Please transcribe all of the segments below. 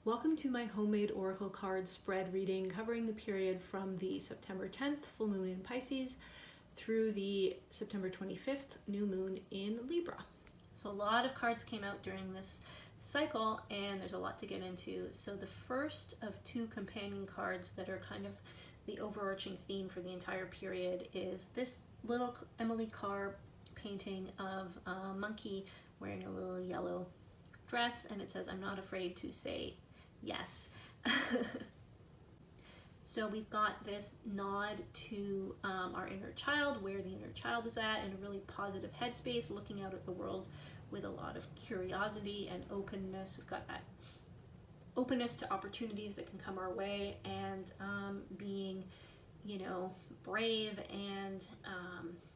Welcome to my homemade oracle card spread reading covering the period from the September 10th full moon in Pisces through the September 25th new moon in Libra. So a lot of cards came out during this cycle and there's a lot to get into. So the first of two companion cards that are kind of the overarching theme for the entire period is this little Emily Carr painting of a monkey wearing a little yellow dress, and it says, "I'm not afraid to say yes." So we've got this nod to our inner child, where the inner child is at, in a really positive headspace, looking out at the world with a lot of curiosity and openness. We've got that openness to opportunities that can come our way, and being, brave and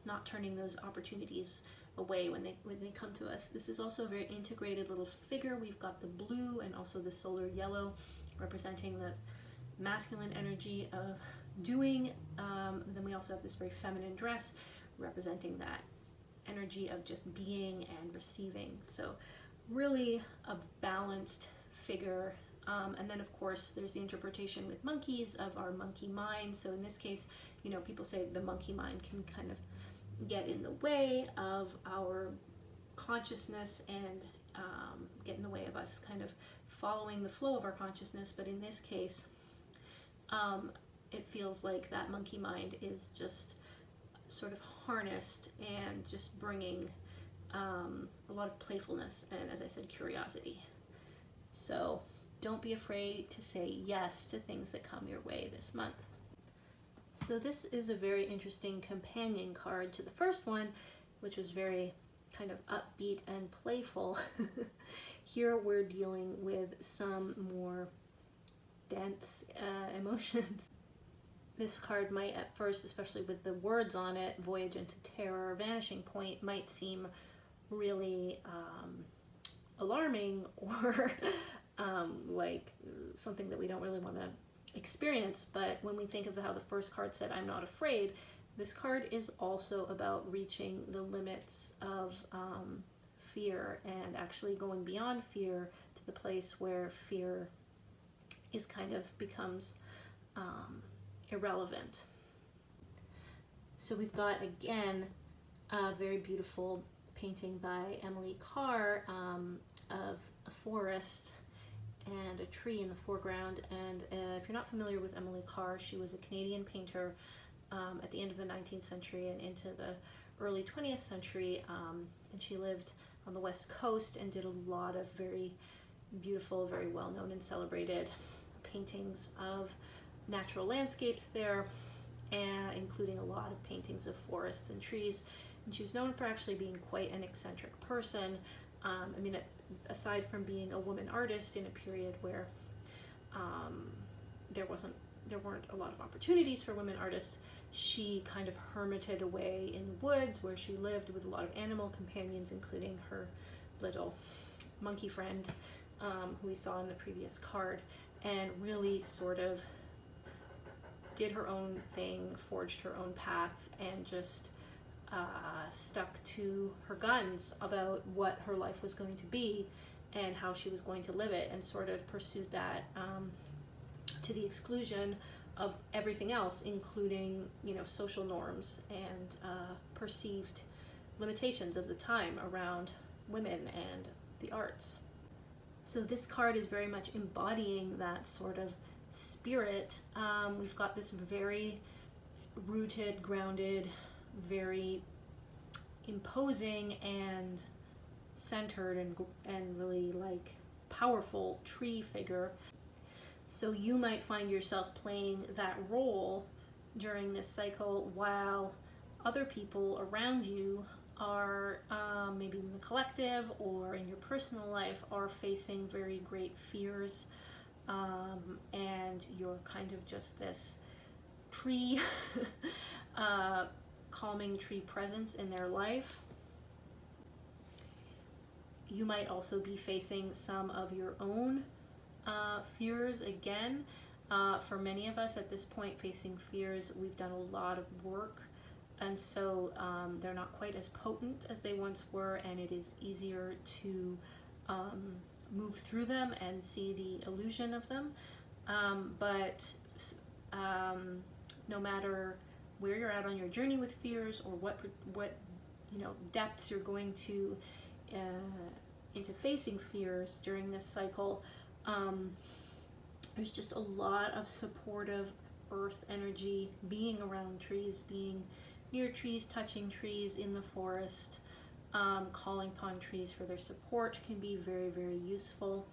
not turning those opportunities away when they come to us. This is also a very integrated little figure. We've got the blue and also the solar yellow representing the masculine energy of doing. Then we also have this very feminine dress representing that energy of just being and receiving. So really a balanced figure. And then of course there's the interpretation with monkeys of our monkey mind. So in this case, people say the monkey mind can kind of get in the way of our consciousness and get in the way of us kind of following the flow of our consciousness. But in this case, it feels like that monkey mind is just sort of harnessed and just bringing a lot of playfulness and, as I said, curiosity. So don't be afraid to say yes to things that come your way this month. So this is a very interesting companion card to the first one, which was very kind of upbeat and playful. Here we're dealing with some more dense emotions. This card might at first, especially with the words on it, voyage into terror, vanishing point, might seem really alarming or like something that we don't really want to experience. But when we think of how the first card said, "I'm not afraid," this card is also about reaching the limits of fear and actually going beyond fear to the place where fear is kind of becomes irrelevant. So we've got, again, a very beautiful painting by Emily Carr of a forest and a tree in the foreground. And if you're not familiar with Emily Carr, she was a Canadian painter at the end of the 19th century and into the early 20th century, and she lived on the West Coast and did a lot of very beautiful, very well-known and celebrated paintings of natural landscapes there, and including a lot of paintings of forests and trees. And she was known for actually being quite an eccentric person. Aside from being a woman artist in a period where there weren't a lot of opportunities for women artists, she kind of hermited away in the woods where she lived with a lot of animal companions, including her little monkey friend, who we saw in the previous card, and really sort of did her own thing, forged her own path, and just stuck to her guns about what her life was going to be and how she was going to live it, and sort of pursued that to the exclusion of everything else, including social norms and perceived limitations of the time around women and the arts. So this card is very much embodying that sort of spirit. We've got this very rooted, grounded, very imposing and centered and really like powerful tree figure. So you might find yourself playing that role during this cycle, while other people around you are maybe in the collective or in your personal life are facing very great fears, and you're kind of just this tree calming tree presence in their life. You might also be facing some of your own fears again. For many of us at this point facing fears, we've done a lot of work, and so they're not quite as potent as they once were, and it is easier to move through them and see the illusion of them. But no matter where you're at on your journey with fears, or what depths you're going to into facing fears during this cycle, there's just a lot of supportive earth energy, being around trees, being near trees, touching trees in the forest, calling upon trees for their support can be very, very useful.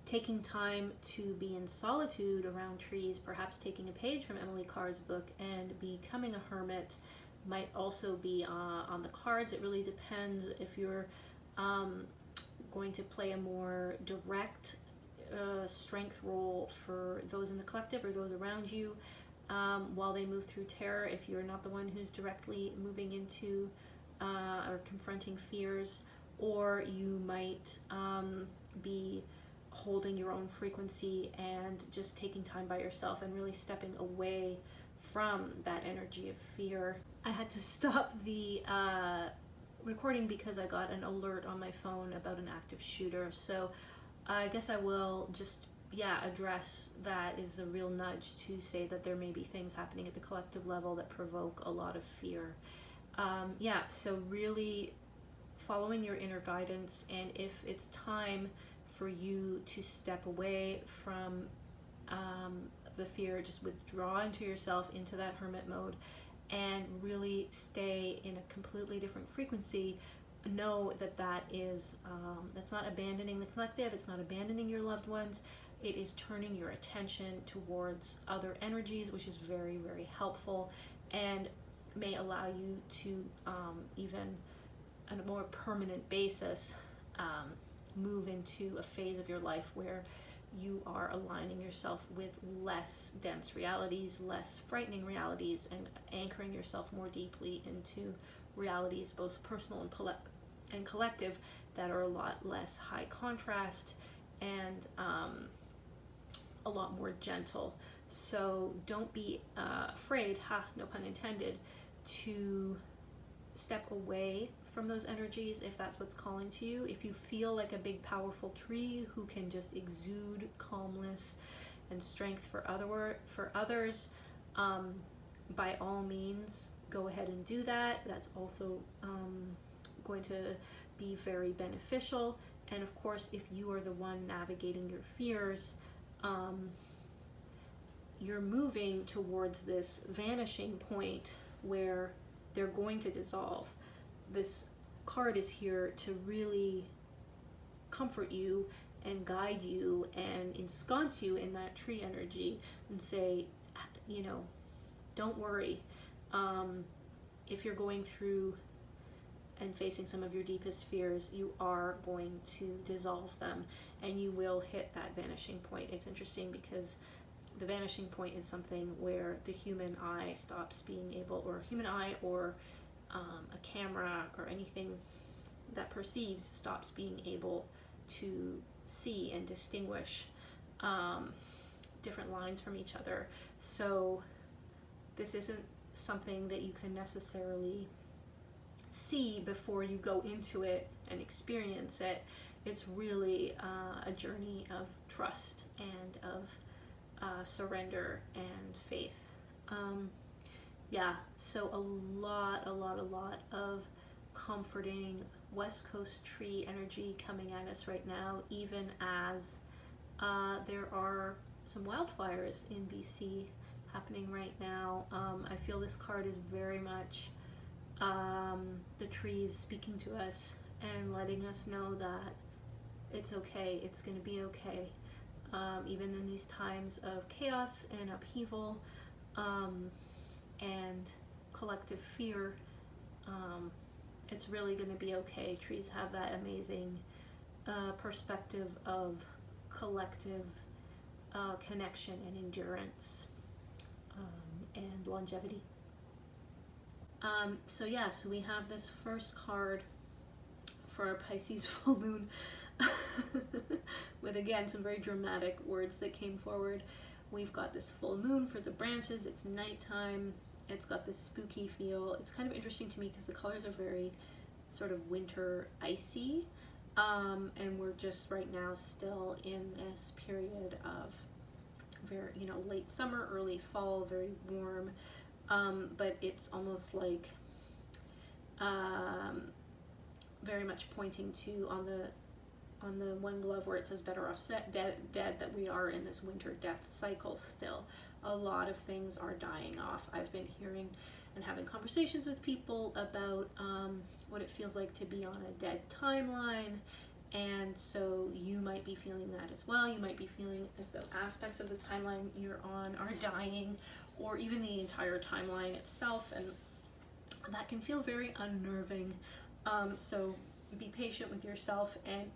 Taking time to be in solitude around trees, perhaps taking a page from Emily Carr's book and becoming a hermit, might also be on the cards. It really depends if you're going to play a more direct strength role for those in the collective or those around you while they move through terror. If you're not the one who's directly moving into or confronting fears, or you might be holding your own frequency and just taking time by yourself and really stepping away from that energy of fear. I had to stop the recording because I got an alert on my phone about an active shooter, so I guess I will just address that as a real nudge to say that there may be things happening at the collective level that provoke a lot of fear. So really following your inner guidance, and if it's time for you to step away from the fear, just withdraw into yourself, into that hermit mode, and really stay in a completely different frequency. Know that is that's not abandoning the collective, it's not abandoning your loved ones, it is turning your attention towards other energies, which is very, very helpful and may allow you to even on a more permanent basis move into a phase of your life where you are aligning yourself with less dense realities, less frightening realities, and anchoring yourself more deeply into realities, both personal and collective, that are a lot less high contrast and a lot more gentle. So don't be afraid, no pun intended, to step away from those energies if that's what's calling to you. If you feel like a big powerful tree who can just exude calmness and strength for others, by all means go ahead and do that. That's also going to be very beneficial. And of course, if you are the one navigating your fears, you're moving towards this vanishing point where they're going to dissolve. This card is here to really comfort you and guide you and ensconce you in that tree energy and say, don't worry. If you're going through and facing some of your deepest fears, you are going to dissolve them and you will hit that vanishing point. It's interesting because the vanishing point is something where the human eye stops being able, or human eye or a camera or anything that perceives stops being able to see and distinguish different lines from each other. So this isn't something that you can necessarily see before you go into it and experience it. It's really a journey of trust and of surrender and faith. So a lot of comforting West Coast tree energy coming at us right now, even as there are some wildfires in BC happening right now. I feel this card is very much the trees speaking to us and letting us know that it's okay, it's going to be okay. Even in these times of chaos and upheaval and collective fear, it's really going to be okay. Trees have that amazing perspective of collective connection and endurance and longevity. So we have this first card for our Pisces full moon with, again, some very dramatic words that came forward. We've got this full moon for the branches. It's nighttime. It's got this spooky feel. It's kind of interesting to me because the colors are very sort of winter icy. And we're just right now still in this period of very, late summer, early fall, very warm. But it's almost like very much pointing to on the one glove where it says better off dead, that we are in this winter death cycle still. A lot of things are dying off. I've been hearing and having conversations with people about what it feels like to be on a dead timeline. And so you might be feeling that as well. You might be feeling as though aspects of the timeline you're on are dying, or even the entire timeline itself. And that can feel very unnerving. So be patient with yourself and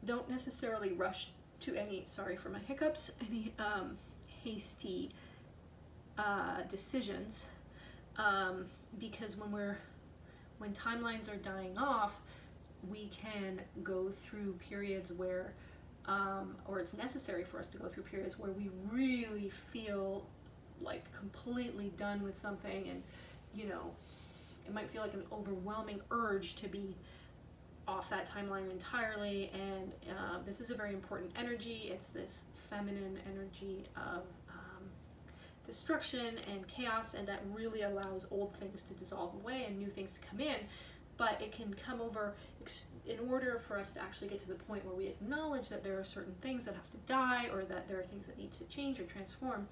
don't necessarily rush to any, sorry for my hiccups, any hasty decisions, because when timelines are dying off, we can go through periods where, or it's necessary for us to go through periods where we really feel like completely done with something, and it might feel like an overwhelming urge to be off that timeline entirely. And this is a very important energy. It's this feminine energy of destruction and chaos, and that really allows old things to dissolve away and new things to come in. But it can come over, in order for us to actually get to the point where we acknowledge that there are certain things that have to die, or that there are things that need to change or transform.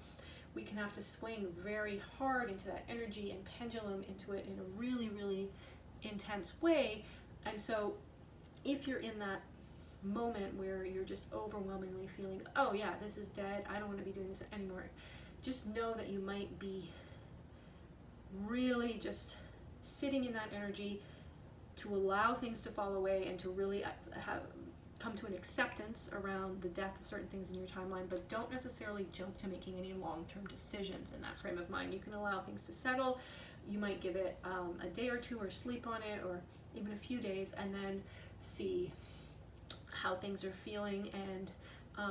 We can have to swing very hard into that energy and pendulum into it in a really, really intense way. And so if you're in that moment where you're just overwhelmingly feeling, oh yeah, this is dead, I don't want to be doing this anymore, just know that you might be really just sitting in that energy to allow things to fall away and to really come to an acceptance around the death of certain things in your timeline, but don't necessarily jump to making any long-term decisions in that frame of mind. You can allow things to settle. You might give it a day or two, or sleep on it, or even a few days, and then see how things are feeling, and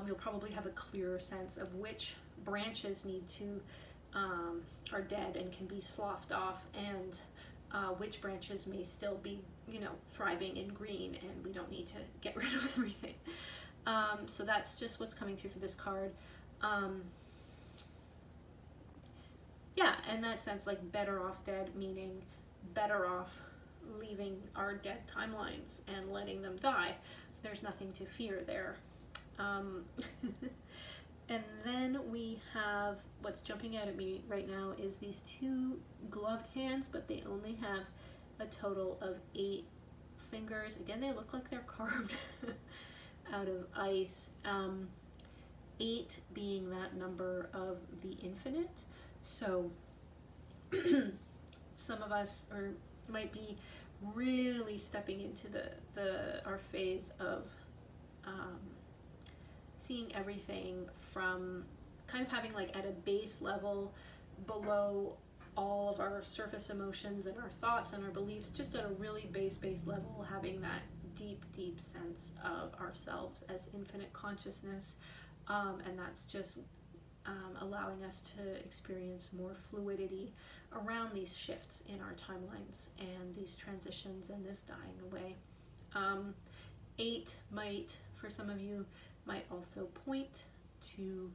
you'll probably have a clearer sense of which branches are dead and can be sloughed off, and which branches may still be, thriving and green, and we don't need to get rid of everything. So that's just what's coming through for this card. Yeah, in that sense, like better off dead, meaning better off leaving our dead timelines and letting them die. There's nothing to fear there. And then we have, what's jumping out at me right now is these two gloved hands, but they only have a total of 8 fingers. Again, they look like they're carved out of ice. 8 being that number of the infinite. So some of us might be really stepping into our phase of seeing everything from kind of having, like, at a base level below all of our surface emotions and our thoughts and our beliefs, just at a really base level, having that deep sense of ourselves as infinite consciousness, and that's just allowing us to experience more fluidity around these shifts in our timelines and these transitions and this dying away. 8 might, for some of you, might also point to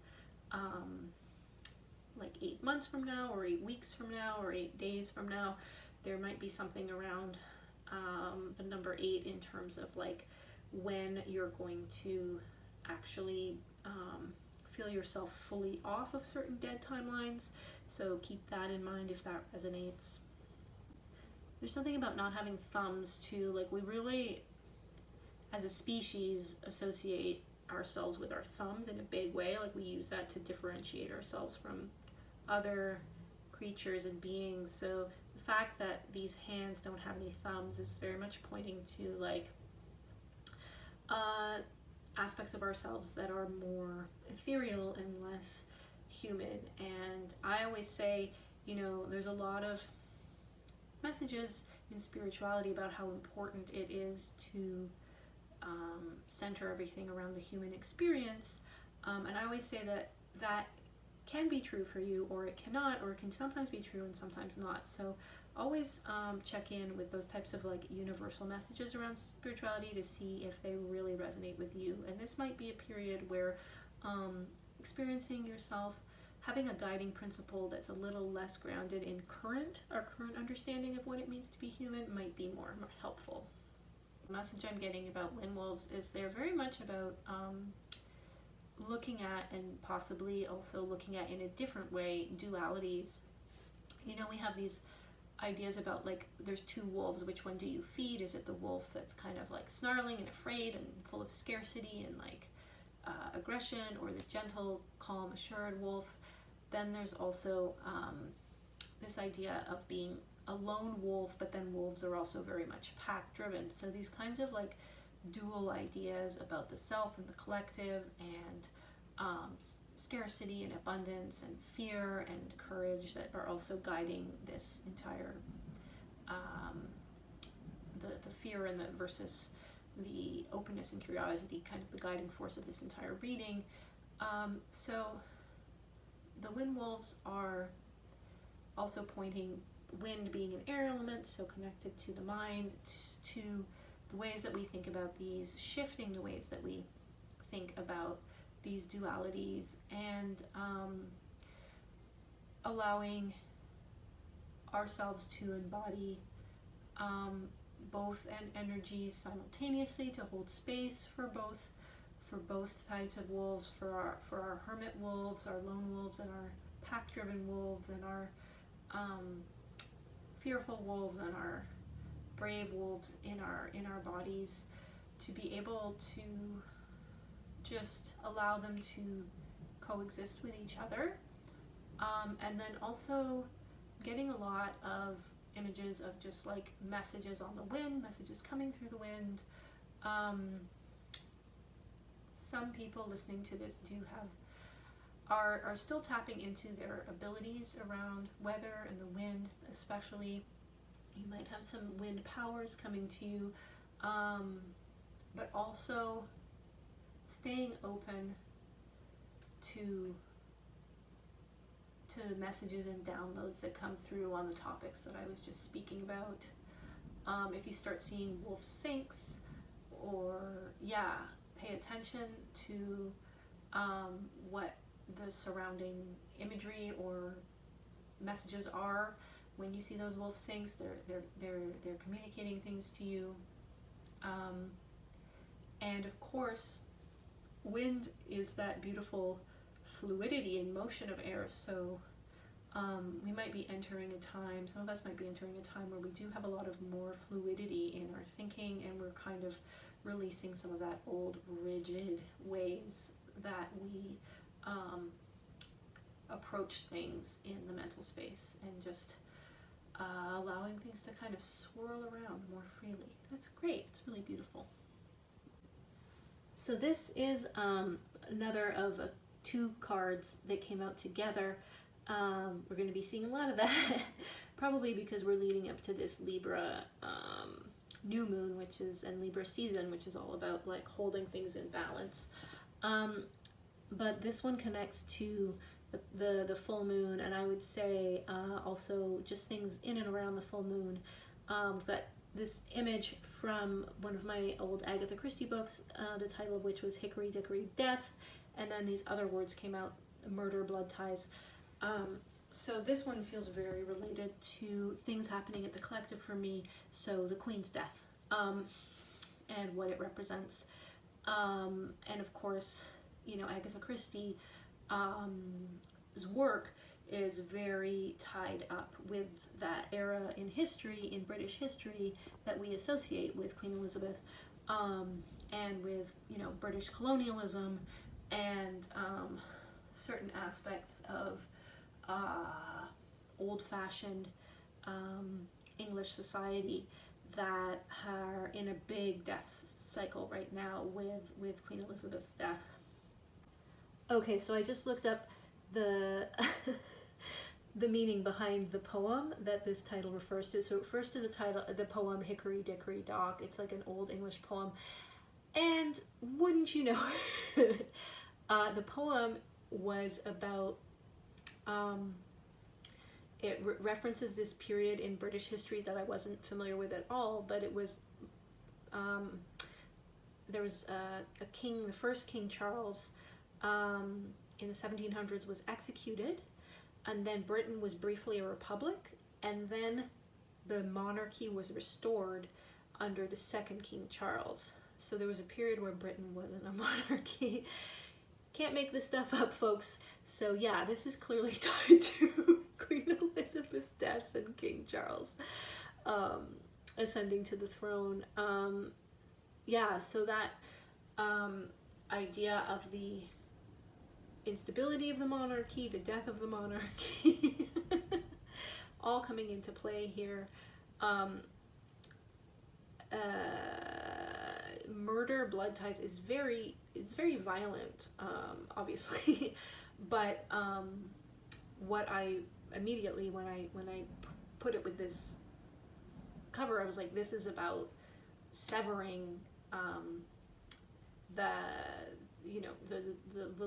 like 8 months from now, or 8 weeks from now, or 8 days from now. There might be something around the number 8 in terms of like when you're going to actually feel yourself fully off of certain dead timelines. So keep that in mind if that resonates. There's something about not having thumbs too. Like, we really, as a species, associate ourselves with our thumbs in a big way. Like, we use that to differentiate ourselves from other creatures and beings. So the fact that these hands don't have any thumbs is very much pointing to like aspects of ourselves that are more ethereal and less human. And I always say, there's a lot of messages in spirituality about how important it is to center everything around the human experience, and I always say that can be true for you, or it cannot, or it can sometimes be true and sometimes not. So always check in with those types of like universal messages around spirituality to see if they really resonate with you. And this might be a period where experiencing yourself, having a guiding principle that's a little less grounded in our current understanding of what it means to be human might be more helpful. The message I'm getting about wind wolves is they're very much about looking at, and possibly also looking at in a different way, dualities. You know, we have these ideas about like there's two wolves, which one do you feed? Is it the wolf that's kind of like snarling and afraid and full of scarcity and like aggression, or the gentle, calm, assured wolf? Then there's also this idea of being a lone wolf, but then wolves are also very much pack driven. So these kinds of like dual ideas about the self and the collective, and scarcity and abundance and fear and courage that are also guiding this entire the fear and the versus the openness and curiosity, kind of the guiding force of this entire reading. So the wind wolves are also pointing, wind being an air element, so connected to the mind, to the ways that we think about these, shifting the ways that we think about these dualities, and allowing ourselves to embody both energies simultaneously, to hold space for both types of wolves, for our hermit wolves, our lone wolves, and our pack-driven wolves, and our fearful wolves, and our brave wolves in our bodies, to be able to just allow them to coexist with each other. And then also getting a lot of images of just like messages on the wind, messages coming through the wind. Some people listening to this are still tapping into their abilities around weather and the wind, especially. You might have some wind powers coming to you, but also staying open to messages and downloads that come through on the topics that I was just speaking about. If you start seeing wolf sinks, or pay attention to what the surrounding imagery or messages are. When you see those wolf sinks, they're communicating things to you. And of course, wind is that beautiful fluidity and motion of air. So we might be entering a time, some of us might be entering a time where we do have a lot of more fluidity in our thinking, and we're kind of releasing some of that old rigid ways that we approach things in the mental space, and just allowing things to kind of swirl around more freely. That's great. It's really beautiful. So this is another of two cards that came out together. We're going to be seeing a lot of that, probably because we're leading up to this Libra new moon, and Libra season, which is all about like holding things in balance. But this one connects to the full moon, and I would say also just things in and around the full moon. We've got this image from one of my old Agatha Christie books, the title of which was Hickory Dickory Death, and then these other words came out, murder, blood ties. So this one feels very related to things happening at the collective for me. So the Queen's death, and what it represents. And of course, Agatha Christie's work is very tied up with that era in history, in British history, that we associate with Queen Elizabeth, and with, British colonialism, and certain aspects of old-fashioned English society that are in a big death cycle right now with Queen Elizabeth's death. Okay, so I just looked up the the meaning behind the poem that this title refers to. So it refers to the poem Hickory Dickory Dock. It's like an old English poem, and wouldn't you know, the poem was about it references this period in British history that I wasn't familiar with at all, but it was, there was a king, the first King Charles, in the 1700s was executed, and then Britain was briefly a republic, and then the monarchy was restored under the second King Charles. So there was a period where Britain wasn't a monarchy. Can't make this stuff up, folks. So yeah, this is clearly tied to Queen Elizabeth's death and King Charles ascending to the throne. Yeah, so that idea of the instability of the monarchy, the death of the monarchy, all coming into play here. Murder, blood ties is very violent, obviously, but what I immediately, when I put it with this cover, I was like, this is about severing the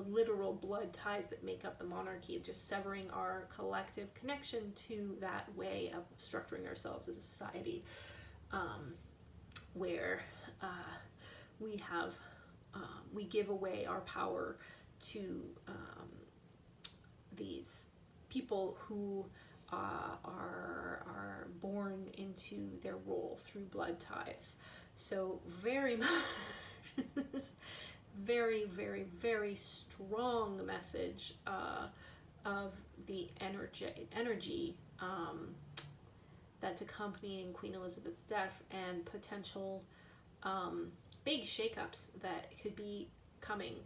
literal blood ties that make up the monarchy, just severing our collective connection to that way of structuring ourselves as a society, where we give away our power to these people who are born into their role through blood ties. So very much very, very, very strong message of the energy that's accompanying Queen Elizabeth's death, and potential big shakeups that could be coming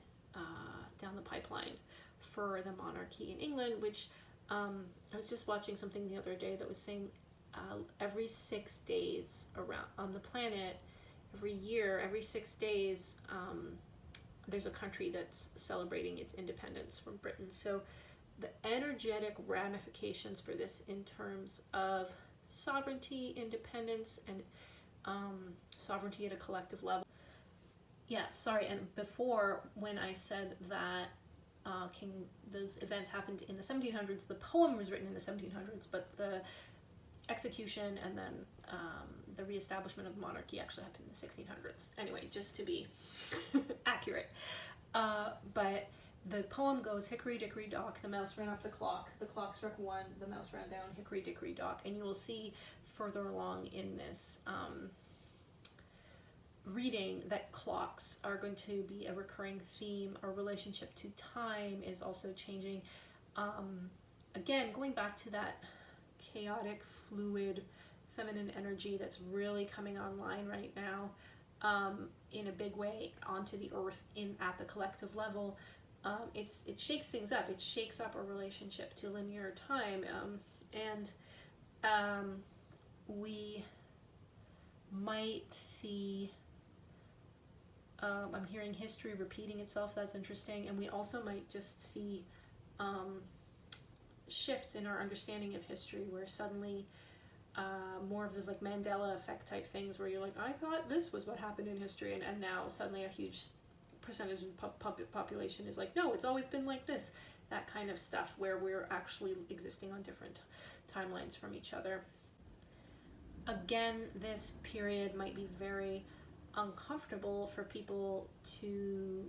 down the pipeline for the monarchy in England, which I was just watching something the other day that was saying every 6 days around on the planet, every year, every 6 days, there's a country that's celebrating its independence from Britain. So the energetic ramifications for this in terms of sovereignty, independence, and sovereignty at a collective level. Yeah, sorry, and before, when I said that those events happened in the 1700s, the poem was written in the 1700s, but the execution and then the reestablishment of monarchy actually happened in the 1600s. Anyway, just to be accurate. But the poem goes, hickory dickory dock, the mouse ran up the clock struck 1, the mouse ran down, hickory dickory dock. And you will see further along in this reading that clocks are going to be a recurring theme. Our relationship to time is also changing. Again, going back to that chaotic, fluid, feminine energy that's really coming online right now, in a big way onto the earth at the collective level. It shakes things up. It shakes up our relationship to linear time, and we might see, I'm hearing history repeating itself. That's interesting. And we also might just see shifts in our understanding of history, where suddenly more of those like Mandela effect type things, where you're like, I thought this was what happened in history, and now suddenly a huge percentage of the population is like, no, it's always been like this. That kind of stuff, where we're actually existing on different timelines from each other. Again, this period might be very uncomfortable for people to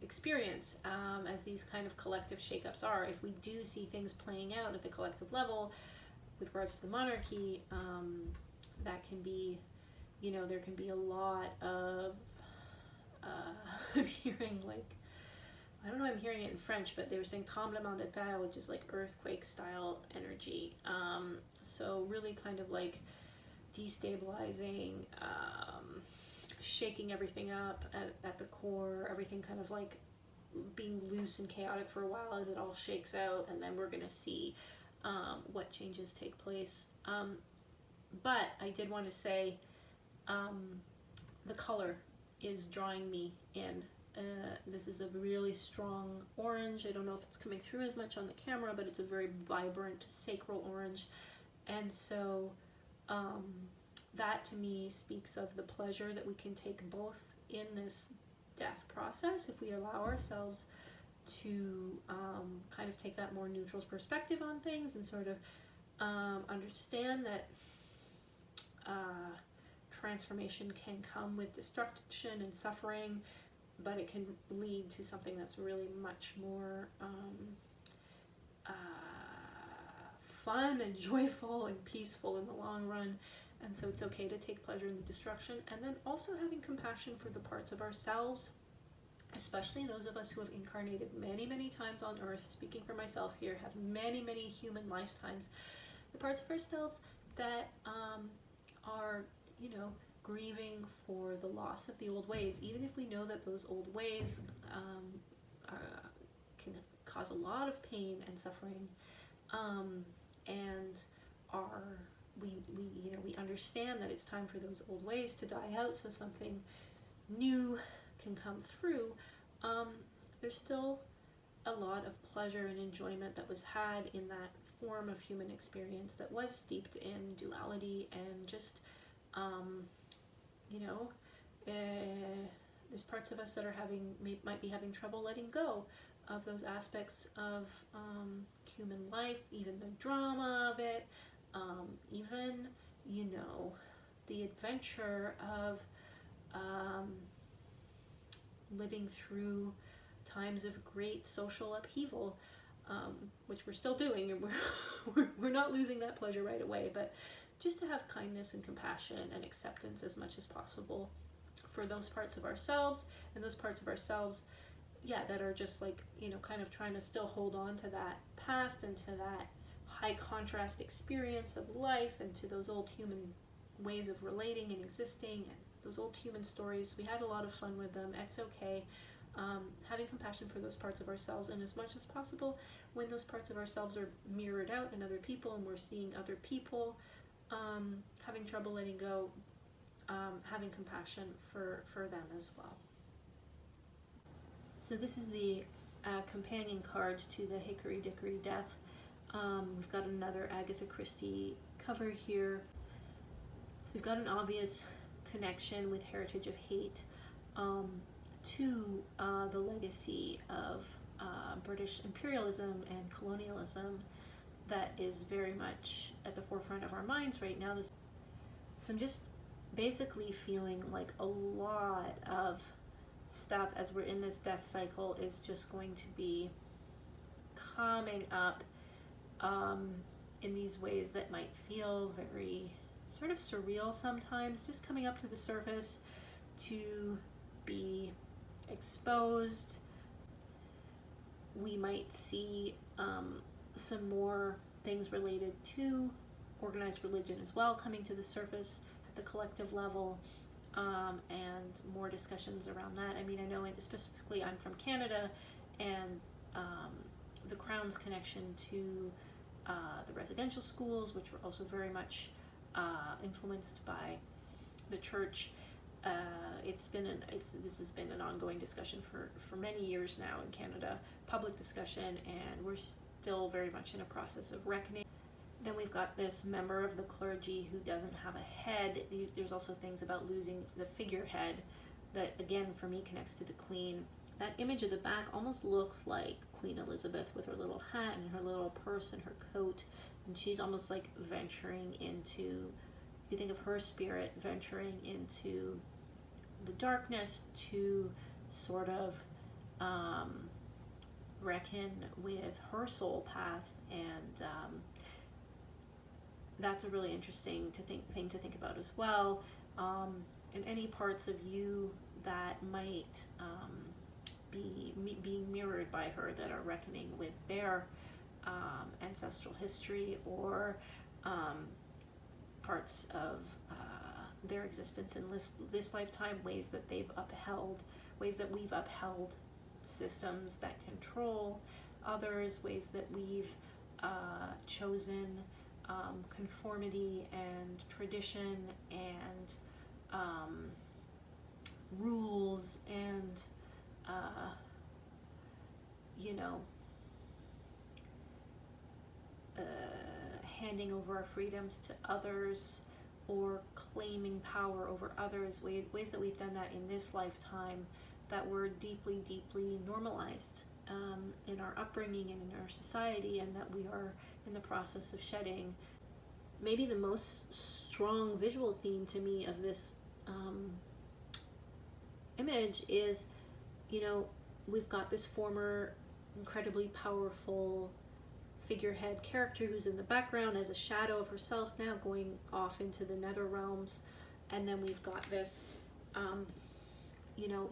experience, as these kind of collective shakeups are. If we do see things playing out at the collective level with regards to the monarchy, that can be, there can be a lot of I'm hearing like, I don't know, I'm hearing it in French, but they were saying tremblement de terre, which is like earthquake style energy. So really kind of like destabilizing, shaking everything up at the core, everything kind of like being loose and chaotic for a while as it all shakes out, and then we're going to see what changes take place. But I did want to say the color is drawing me in. This is a really strong orange. I don't know if it's coming through as much on the camera, but it's a very vibrant sacral orange. And so that to me speaks of the pleasure that we can take both in this death process if we allow ourselves to kind of take that more neutral perspective on things, and sort of Understand that transformation can come with destruction and suffering, but it can lead to something that's really much more fun and joyful and peaceful in the long run. And so it's okay to take pleasure in the destruction, and then also having compassion for the parts of ourselves, especially those of us who have incarnated many, many times on earth, speaking for myself here, have many, many human lifetimes, the parts of ourselves that are, grieving for the loss of the old ways, even if we know that those old ways can cause a lot of pain and suffering, and we understand that it's time for those old ways to die out so something new can come through. There's still a lot of pleasure and enjoyment that was had in that form of human experience that was steeped in duality and just there's parts of us that are might be having trouble letting go of those aspects of human life, even the drama of it, even the adventure of living through times of great social upheaval, which we're still doing, and we're not losing that pleasure right away, but just to have kindness and compassion and acceptance as much as possible for those parts of ourselves, and those parts of ourselves, that are just kind of trying to still hold on to that past and to that high contrast experience of life and to those old human ways of relating and existing and those old human stories. We had a lot of fun with them. It's okay. Having compassion for those parts of ourselves, and as much as possible, when those parts of ourselves are mirrored out in other people and we're seeing other people having trouble letting go, having compassion for them as well. So this is the companion card to the Hickory Dickory Death. We've got another Agatha Christie cover here. So we've got an obvious connection with Heritage of Hate to the legacy of British imperialism and colonialism that is very much at the forefront of our minds right now. So I'm just basically feeling like a lot of stuff as we're in this death cycle is just going to be coming up in these ways that might feel very sort of surreal sometimes, just coming up to the surface to be exposed. We might see some more things related to organized religion as well coming to the surface at the collective level, and more discussions around that. I mean, I know specifically I'm from Canada, and the Crown's connection to the residential schools, which were also very much influenced by the church. This has been an ongoing discussion for many years now in Canada, public discussion, and we're still very much in a process of reckoning. Then we've got this member of the clergy who doesn't have a head. There's also things about losing the figurehead that, again, for me connects to the Queen. That image of the back almost looks like Queen Elizabeth with her little hat and her little purse and her coat, and she's almost like venturing into, you think of her spirit venturing into the darkness to sort of reckon with her soul path, and that's a really interesting thing to think about as well. And any parts of you that might be being mirrored by her, that are reckoning with their ancestral history, or parts of their existence in this lifetime, ways that we've upheld systems that control others, ways that we've chosen conformity and tradition and rules and handing over our freedoms to others, or claiming power over others, ways that we've done that in this lifetime that were deeply, deeply normalized in our upbringing and in our society, and that we are in the process of shedding. Maybe the most strong visual theme to me of this image is, we've got this former incredibly powerful figurehead character who's in the background as a shadow of herself, now going off into the nether realms. And then we've got this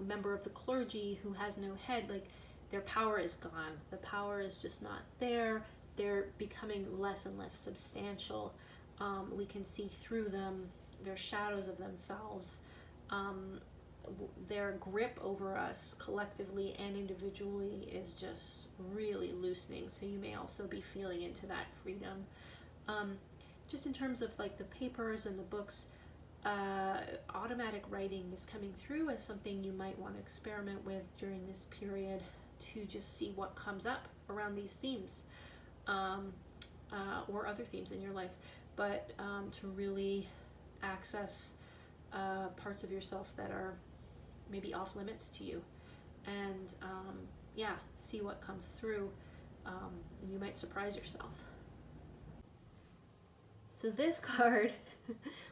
member of the clergy who has no head. Like, their power is gone. The power is just not there. They're becoming less and less substantial. We can see through them. They're shadows of themselves. Their grip over us collectively and individually is just really loosening. So you may also be feeling into that freedom. Just in terms of like the papers and the books, automatic writing is coming through as something you might want to experiment with during this period, to just see what comes up around these themes, or other themes in your life, but to really access parts of yourself that are maybe off limits to you, and see what comes through, and you might surprise yourself. So this card,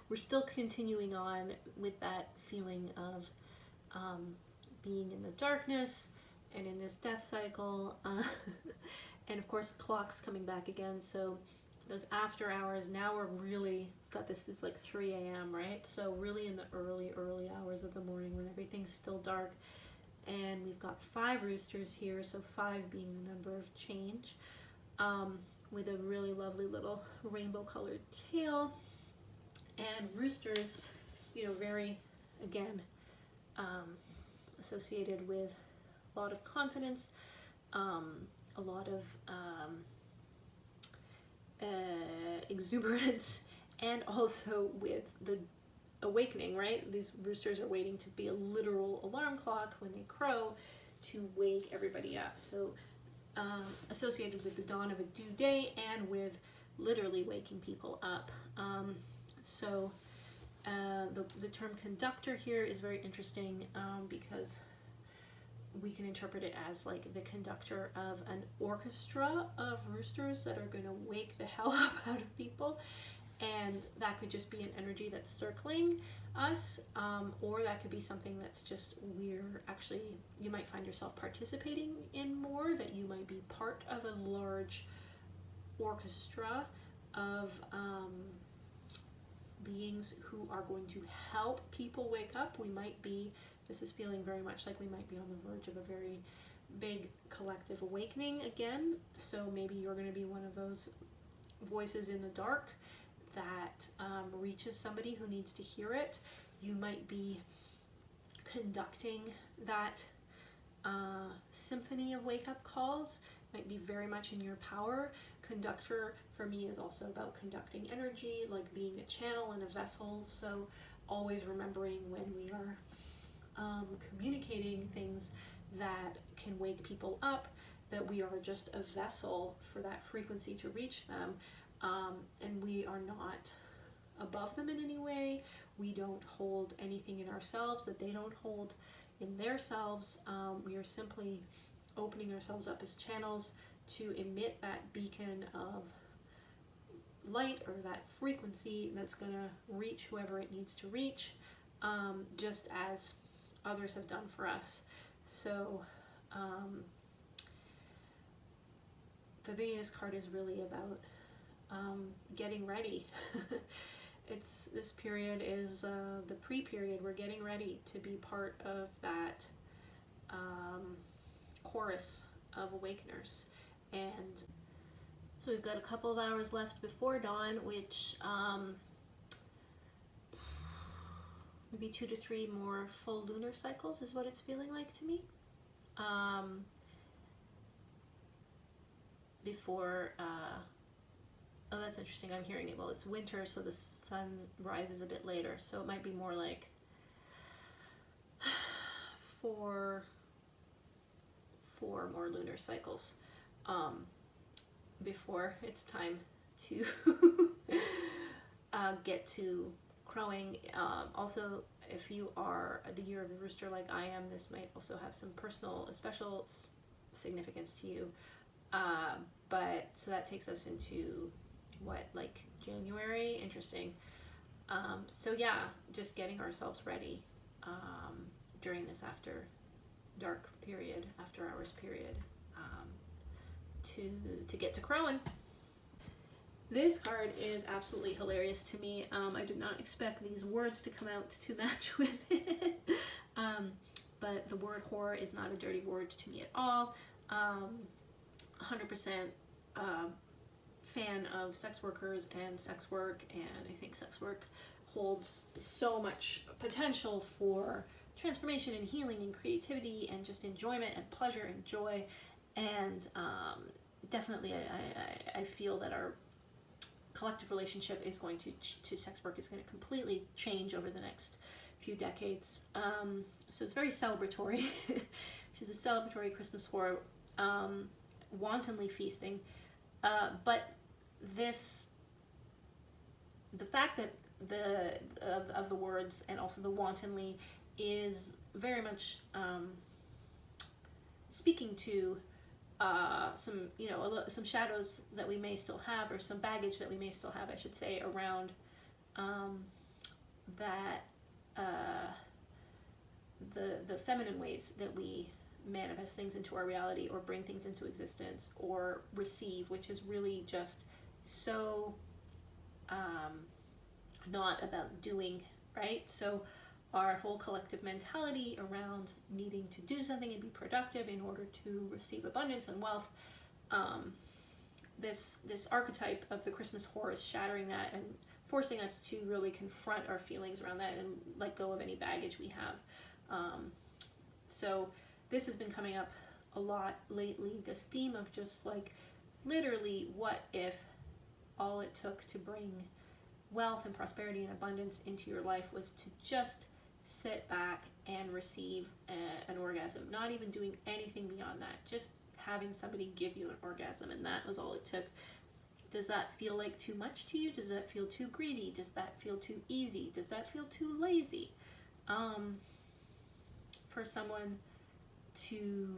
we're still continuing on with that feeling of being in the darkness and in this death cycle, and of course clocks coming back again. So those after hours, now we're really got this, it's like 3 a.m., right? So really in the early hours of the morning when everything's still dark. And we've got 5 roosters here, so 5 being the number of change, with a really lovely little rainbow colored tail. And roosters, very, again, associated with a lot of confidence, a lot of exuberance, and also with the awakening, right? These roosters are waiting to be a literal alarm clock when they crow to wake everybody up. So associated with the dawn of a due day and with literally waking people up. The term conductor here is very interesting, because we can interpret it as like the conductor of an orchestra of roosters that are going to wake the hell up out of people. And that could just be an energy that's circling us, or that could be something that's just you might find yourself participating in more, that you might be part of a large orchestra of beings who are going to help people wake up. This is feeling very much like we might be on the verge of a very big collective awakening again. So maybe you're going to be one of those voices in the dark that reaches somebody who needs to hear it. You might be conducting that symphony of wake-up calls. Might be very much in your power. Conductor for me is also about conducting energy, like being a channel and a vessel. So always remembering when we are communicating things that can wake people up, that we are just a vessel for that frequency to reach them. And we are not above them in any way. We don't hold anything in ourselves that they don't hold in their selves. We are simply opening ourselves up as channels to emit that beacon of light, or that frequency that's going to reach whoever it needs to reach, just as others have done for us. So the Venus card is really about getting ready. This period is the pre-period. We're getting ready to be part of that chorus of awakeners. And so we've got a couple of hours left before dawn, which maybe 2 to 3 more full lunar cycles is what it's feeling like to me. Before oh, that's interesting. I'm hearing it. Well, it's winter, so the sun rises a bit later. So it might be more like 4 more lunar cycles before it's time to get to crowing. Also, if you are the year of the rooster like I am, this might also have some personal, special significance to you. But so that takes us into what, like January? Interesting. So yeah, just getting ourselves ready during this after dark period, after hours period, to get to crowing. This card is absolutely hilarious to me. I did not expect these words to come out to match with it. But the word whore is not a dirty word to me at all. 100% fan of sex workers and sex work, and I think sex work holds so much potential for transformation and healing and creativity and just enjoyment and pleasure and joy. And definitely I feel that our collective relationship is going to sex work is going to completely change over the next few decades. So it's very celebratory. She's a celebratory Christmas whore, wantonly feasting. But the fact that of the words and also the wantonly is very much speaking to some shadows that we may still have, or some baggage that we may still have, I should say, around the feminine ways that we manifest things into our reality or bring things into existence or receive, which is really just so not about doing, right? So our whole collective mentality around needing to do something and be productive in order to receive abundance and wealth, this archetype of the Christmas whore is shattering that and forcing us to really confront our feelings around that and let go of any baggage we have. So this has been coming up a lot lately, this theme of just like, literally, what if all it took to bring wealth and prosperity and abundance into your life was to just sit back and receive an orgasm, not even doing anything beyond that, just having somebody give you an orgasm, and that was all it took. Does that feel like too much to you? Does that feel too greedy? Does that feel too easy? Does that feel too lazy? For someone to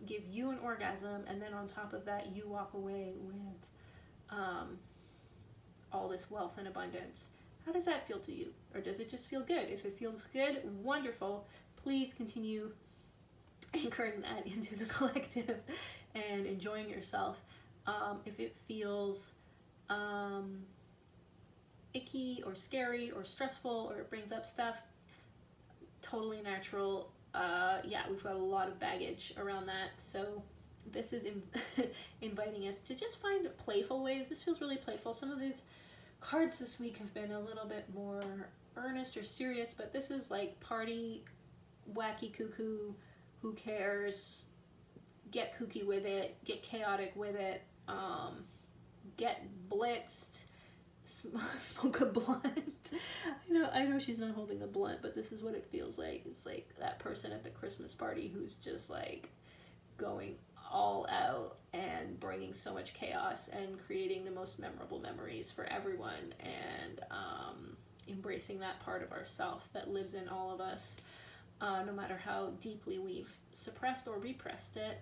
give you an orgasm, and then on top of that you walk away with all this wealth and abundance, how does that feel to you? Or does it just feel good? If it feels good, wonderful. Please continue anchoring that into the collective and enjoying yourself. If it feels icky or scary or stressful, or it brings up stuff, totally natural. Yeah, we've got a lot of baggage around that. So this is inviting us to just find playful ways. This feels really playful. Some of these cards this week have been a little bit more earnest or serious, but this is like party, wacky, cuckoo, who cares, get kooky with it, get chaotic with it, get blitzed, smoke a blunt. I know she's not holding a blunt, but this is what it feels like. It's like that person at the Christmas party who's just like going all out and bringing so much chaos and creating the most memorable memories for everyone, and embracing that part of ourself that lives in all of us, no matter how deeply we've suppressed or repressed it.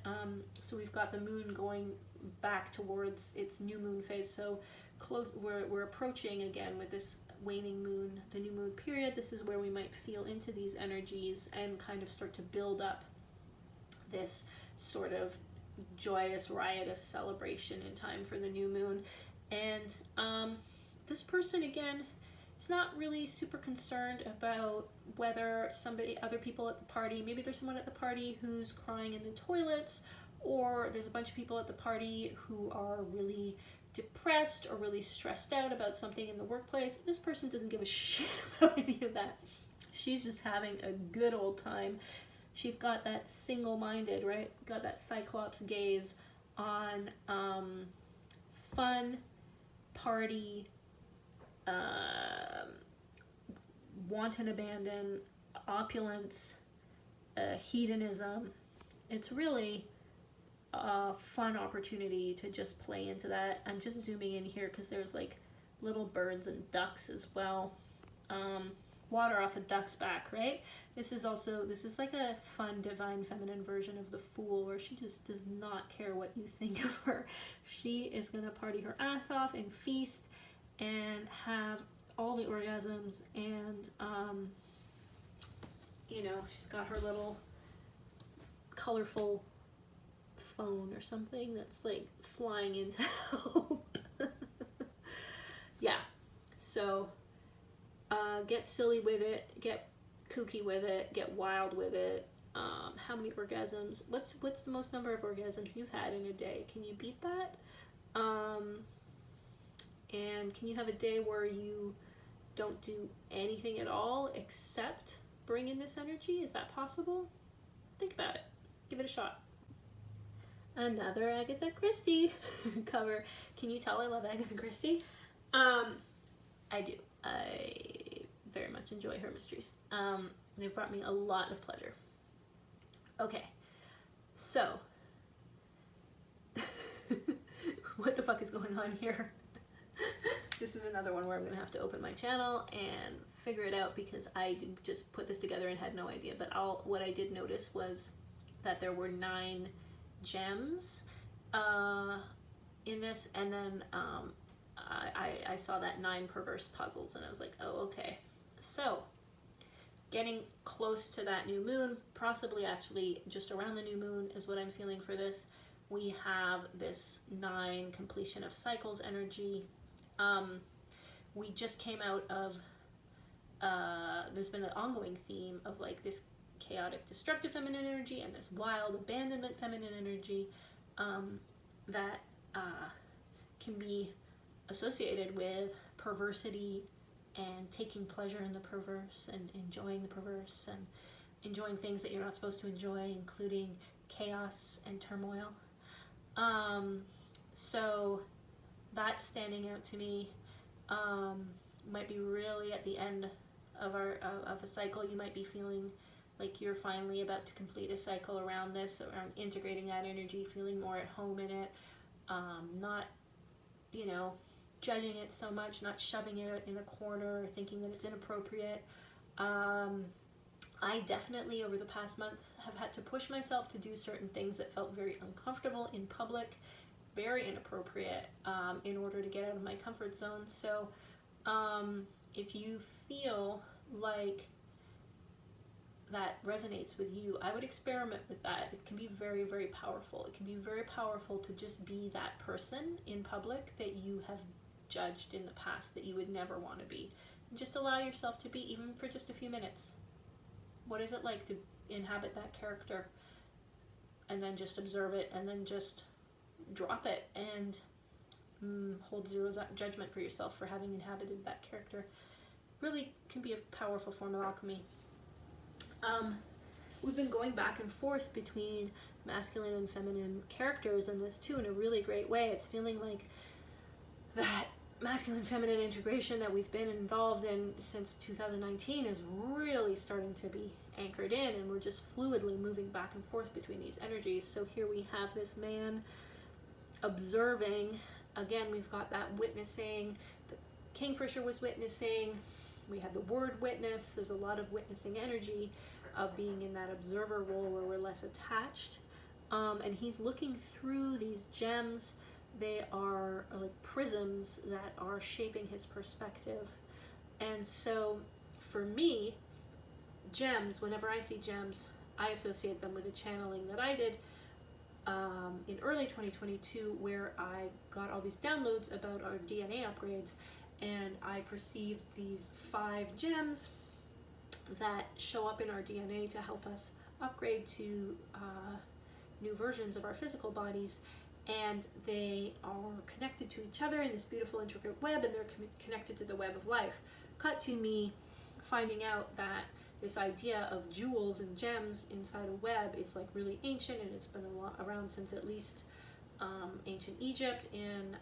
So we've got the moon going back towards its new moon phase, so close. We're approaching again with this waning moon, the new moon period. This is where we might feel into these energies and kind of start to build up this sort of joyous, riotous celebration in time for the new moon. And this person, again, is not really super concerned about whether other people at the party, maybe there's someone at the party who's crying in the toilets, or there's a bunch of people at the party who are really depressed or really stressed out about something in the workplace. This person doesn't give a shit about any of that. She's just having a good old time. She's got that single-minded, right? Got that Cyclops gaze on fun, party, wanton abandon, opulence, hedonism. It's really a fun opportunity to just play into that. I'm just zooming in here because there's like little birds and ducks as well. water off a duck's back, right? This is like a fun divine feminine version of the Fool, where she just does not care what you think of her. She is gonna party her ass off and feast and have all the orgasms, and she's got her little colorful phone or something that's like flying into help. Yeah, so get silly with it, get kooky with it, get wild with it. How many orgasms? What's the most number of orgasms you've had in a day? Can you beat that? And can you have a day where you don't do anything at all except bring in this energy? Is that possible? Think about it. Give it a shot. Another Agatha Christie cover. Can you tell I love Agatha Christie? I do. I very much enjoy her mysteries. They've brought me a lot of pleasure. Okay, so what the fuck is going on here? This is another one where I'm gonna have to open my channel and figure it out, because I just put this together and had no idea. But what I did notice was that there were 9 gems in this, and then I saw that 9 perverse puzzles, and I was like, oh, okay. So getting close to that new moon, possibly actually just around the new moon is what I'm feeling for this. We have this 9 completion of cycles energy. We just came out of, there's been an ongoing theme of like this chaotic destructive feminine energy and this wild abandonment feminine energy that can be associated with perversity and taking pleasure in the perverse and enjoying the perverse and enjoying things that you're not supposed to enjoy, including chaos and turmoil. So that's standing out to me. Might be really at the end of a cycle. You might be feeling like you're finally about to complete a cycle around this, around integrating that energy, feeling more at home in it, not, judging it so much, not shoving it in a corner or thinking that it's inappropriate. I definitely, over the past month, have had to push myself to do certain things that felt very uncomfortable in public, very inappropriate, in order to get out of my comfort zone. So if you feel like that resonates with you, I would experiment with that. It can be very, very powerful. It can be very powerful to just be that person in public that you have judged in the past that you would never want to be. And just allow yourself to be, even for just a few minutes. What is it like to inhabit that character? And then just observe it, and then just drop it, and hold zero judgment for yourself for having inhabited that character. Really can be a powerful form of alchemy. We've been going back and forth between masculine and feminine characters in this too, in a really great way. It's feeling like that masculine feminine integration that we've been involved in since 2019 is really starting to be anchored in, and we're just fluidly moving back and forth between these energies. So here we have this man observing. Again, we've got that witnessing. The Kingfisher was witnessing. We had the word witness. There's a lot of witnessing energy of being in that observer role where we're less attached. And he's looking through these gems. They are like prisms that are shaping his perspective. And so for me, gems, whenever I see gems, I associate them with a channeling that I did in early 2022, where I got all these downloads about our DNA upgrades, and I perceived these 5 gems that show up in our DNA to help us upgrade to new versions of our physical bodies. And they are connected to each other in this beautiful intricate web, and they're connected to the web of life. Cut to me finding out that this idea of jewels and gems inside a web is like really ancient, and it's been around since at least ancient Egypt, in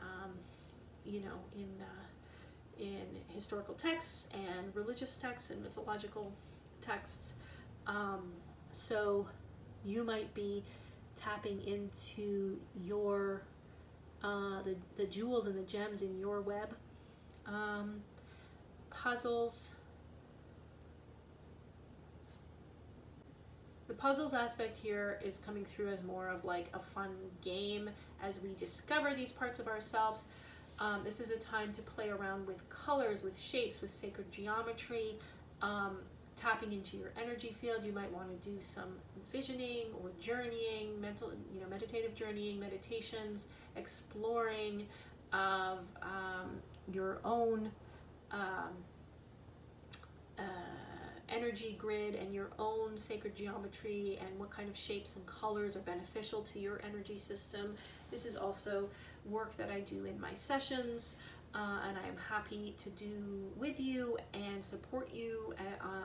historical texts and religious texts and mythological texts. So you might be tapping into your the jewels and the gems in your web. Puzzles, puzzles aspect here is coming through as more of like a fun game as we discover these parts of ourselves. This is a time to play around with colors, with shapes, with sacred geometry, tapping into your energy field. You might want to do some visioning or journeying, meditative journeying, meditations, exploring of your own energy grid and your own sacred geometry, and what kind of shapes and colors are beneficial to your energy system. This is also work that I do in my sessions, and I am happy to do with you and support you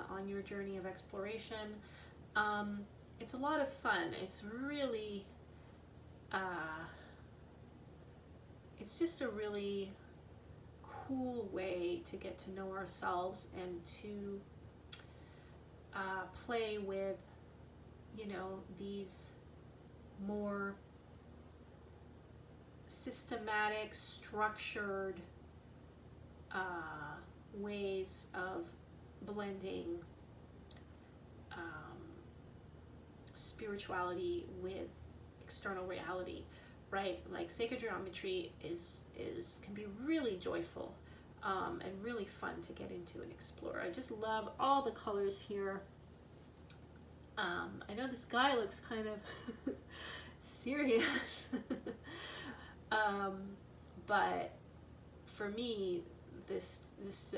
on your journey of exploration. It's a lot of fun. It's really, it's just a really cool way to get to know ourselves and to play with, these more systematic, structured ways of blending spirituality with external reality, right? Like sacred geometry can be really joyful and really fun to get into and explore. I just love all the colors here. I know this guy looks kind of serious, but for me, this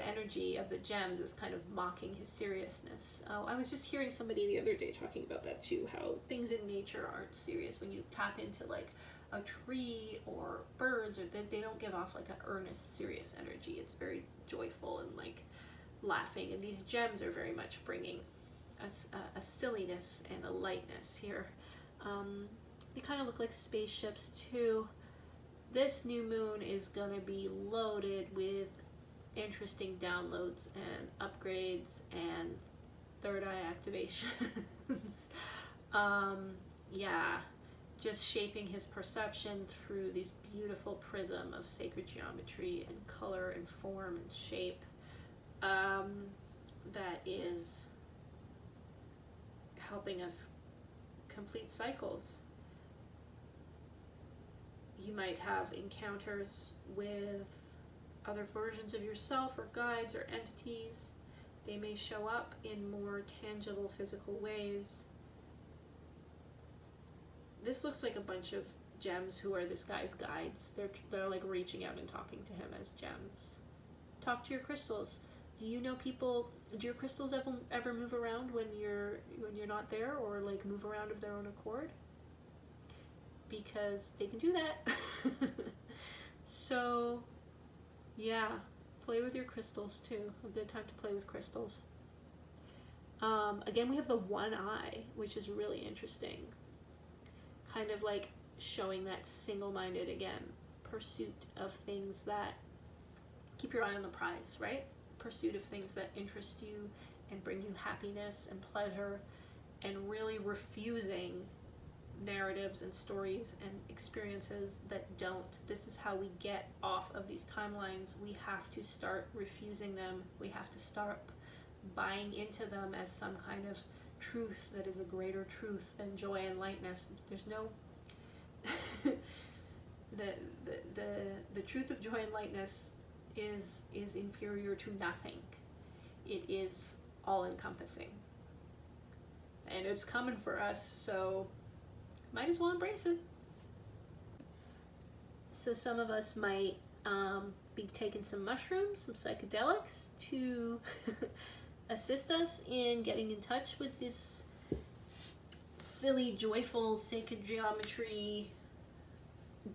energy of the gems is kind of mocking his seriousness. I was just hearing somebody the other day talking about that too, how things in nature aren't serious. When you tap into like a tree or birds, or they don't give off like an earnest, serious energy. It's very joyful and like laughing, and these gems are very much bringing a silliness and a lightness here. They kind of look like spaceships too. This new moon is gonna be loaded with interesting downloads and upgrades and third eye activations. Yeah, just shaping his perception through this beautiful prism of sacred geometry and color and form and shape, that is helping us complete cycles. You might have encounters with other versions of yourself or guides or entities. They may show up in more tangible physical ways. This looks like a bunch of gems who are this guy's guides. They're like reaching out and talking to him as gems. Talk to your crystals. Do you know people? Do your crystals ever move around when you're not there, or like move around of their own accord? Because they can do that. So yeah, play with your crystals too. A good time to play with crystals. Again, we have the one eye, which is really interesting. Kind of like showing that single-minded, again, pursuit of things that keep your eye on the prize, right? Pursuit of things that interest you and bring you happiness and pleasure, and really refusing narratives and stories and experiences that don't. This is how we get off of these timelines. We have to start refusing them. We have to start buying into them as some kind of truth that is a greater truth than joy and lightness. There's no the truth of joy and lightness is inferior to nothing. It is all encompassing, and it's coming for us, so might as well embrace it. So some of us might be taking some mushrooms, some psychedelics to assist us in getting in touch with this silly, joyful, sacred geometry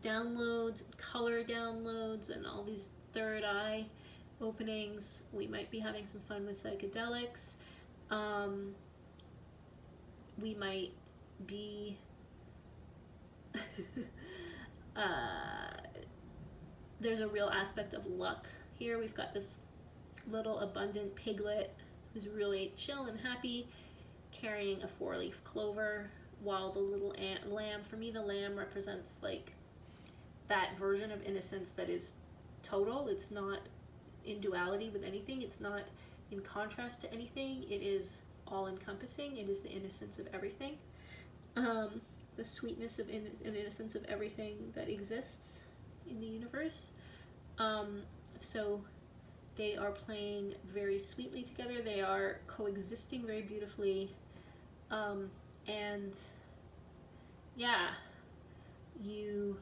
downloads, color downloads, and all these third eye openings. We might be having some fun with psychedelics. We might be there's a real aspect of luck here. We've got this little abundant piglet who's really chill and happy, carrying a 4-leaf clover, while the little lamb, for me the lamb represents like that version of innocence that is total. It's not in duality with anything. It's not in contrast to anything. It is all-encompassing. It is the innocence of everything, the sweetness of and innocence of everything that exists in the universe. So they are playing very sweetly together. They are coexisting very beautifully. And yeah, you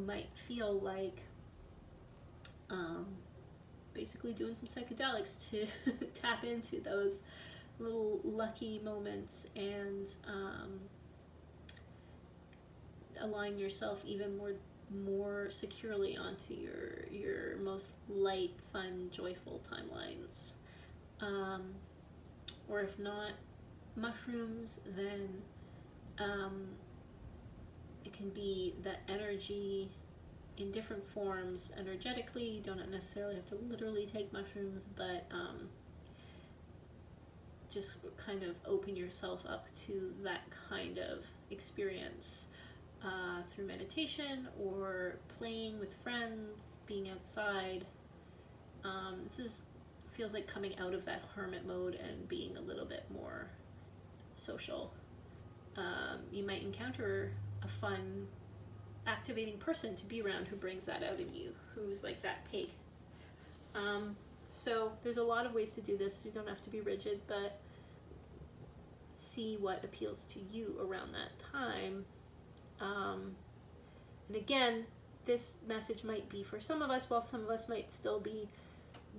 might feel like basically doing some psychedelics to tap into those little lucky moments and align yourself even more securely onto your most light, fun, joyful timelines. Or if not mushrooms, then it can be the energy in different forms energetically. You don't necessarily have to literally take mushrooms, but just kind of open yourself up to that kind of experience through meditation or playing with friends, being outside. This feels like coming out of that hermit mode and being a little bit more social. You might encounter a fun, activating person to be around who brings that out in you, who's like that pig. So there's a lot of ways to do this. You don't have to be rigid, but see what appeals to you around that time. And again, this message might be for some of us, while some of us might still be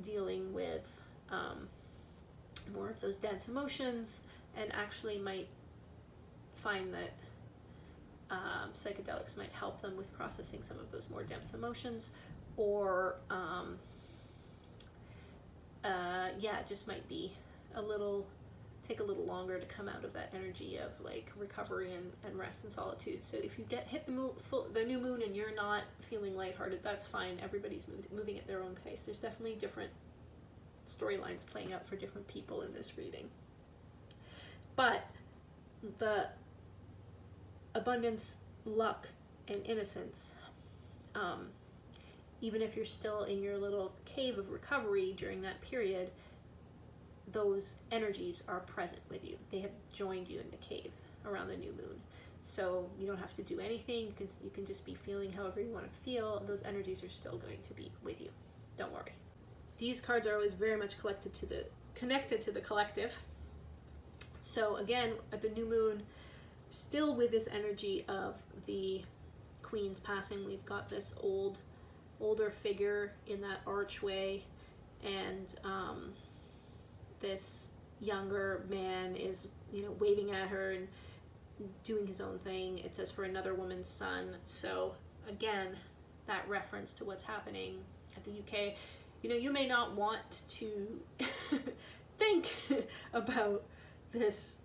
dealing with more of those dense emotions, and actually might find that psychedelics might help them with processing some of those more dense emotions, or it just might be take a little longer to come out of that energy of like recovery and rest and solitude. So if you hit the new moon and you're not feeling lighthearted, that's fine. Everybody's moving at their own pace. There's definitely different storylines playing out for different people in this reading. But the abundance, luck, and innocence, even if you're still in your little cave of recovery during that period, those energies are present with you. They have joined you in the cave around the new moon. So you don't have to do anything. You can just be feeling however you want to feel. Those energies are still going to be with you. Don't worry. These cards are always very much connected to the collective. So again, at the new moon, still with this energy of the Queen's passing, we've got this older figure in that archway, and this younger man is, waving at her and doing his own thing. It says for another woman's son. So again, that reference to what's happening at the UK. You may not want to think about this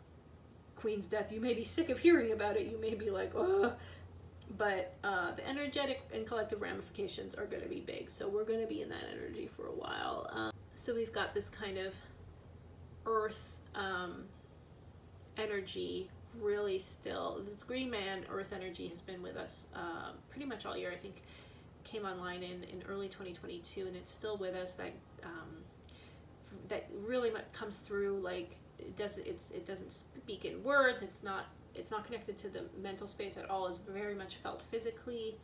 Queen's death. You may be sick of hearing about it. You may be like, oh, but the energetic and collective ramifications are going to be big. So we're going to be in that energy for a while. So we've got this kind of earth energy really still. This green man earth energy has been with us pretty much all year. I think came online in early 2022, and it's still with us. That really comes through, like it doesn't speak in words. It's not connected to the mental space at all. It's very much felt physically.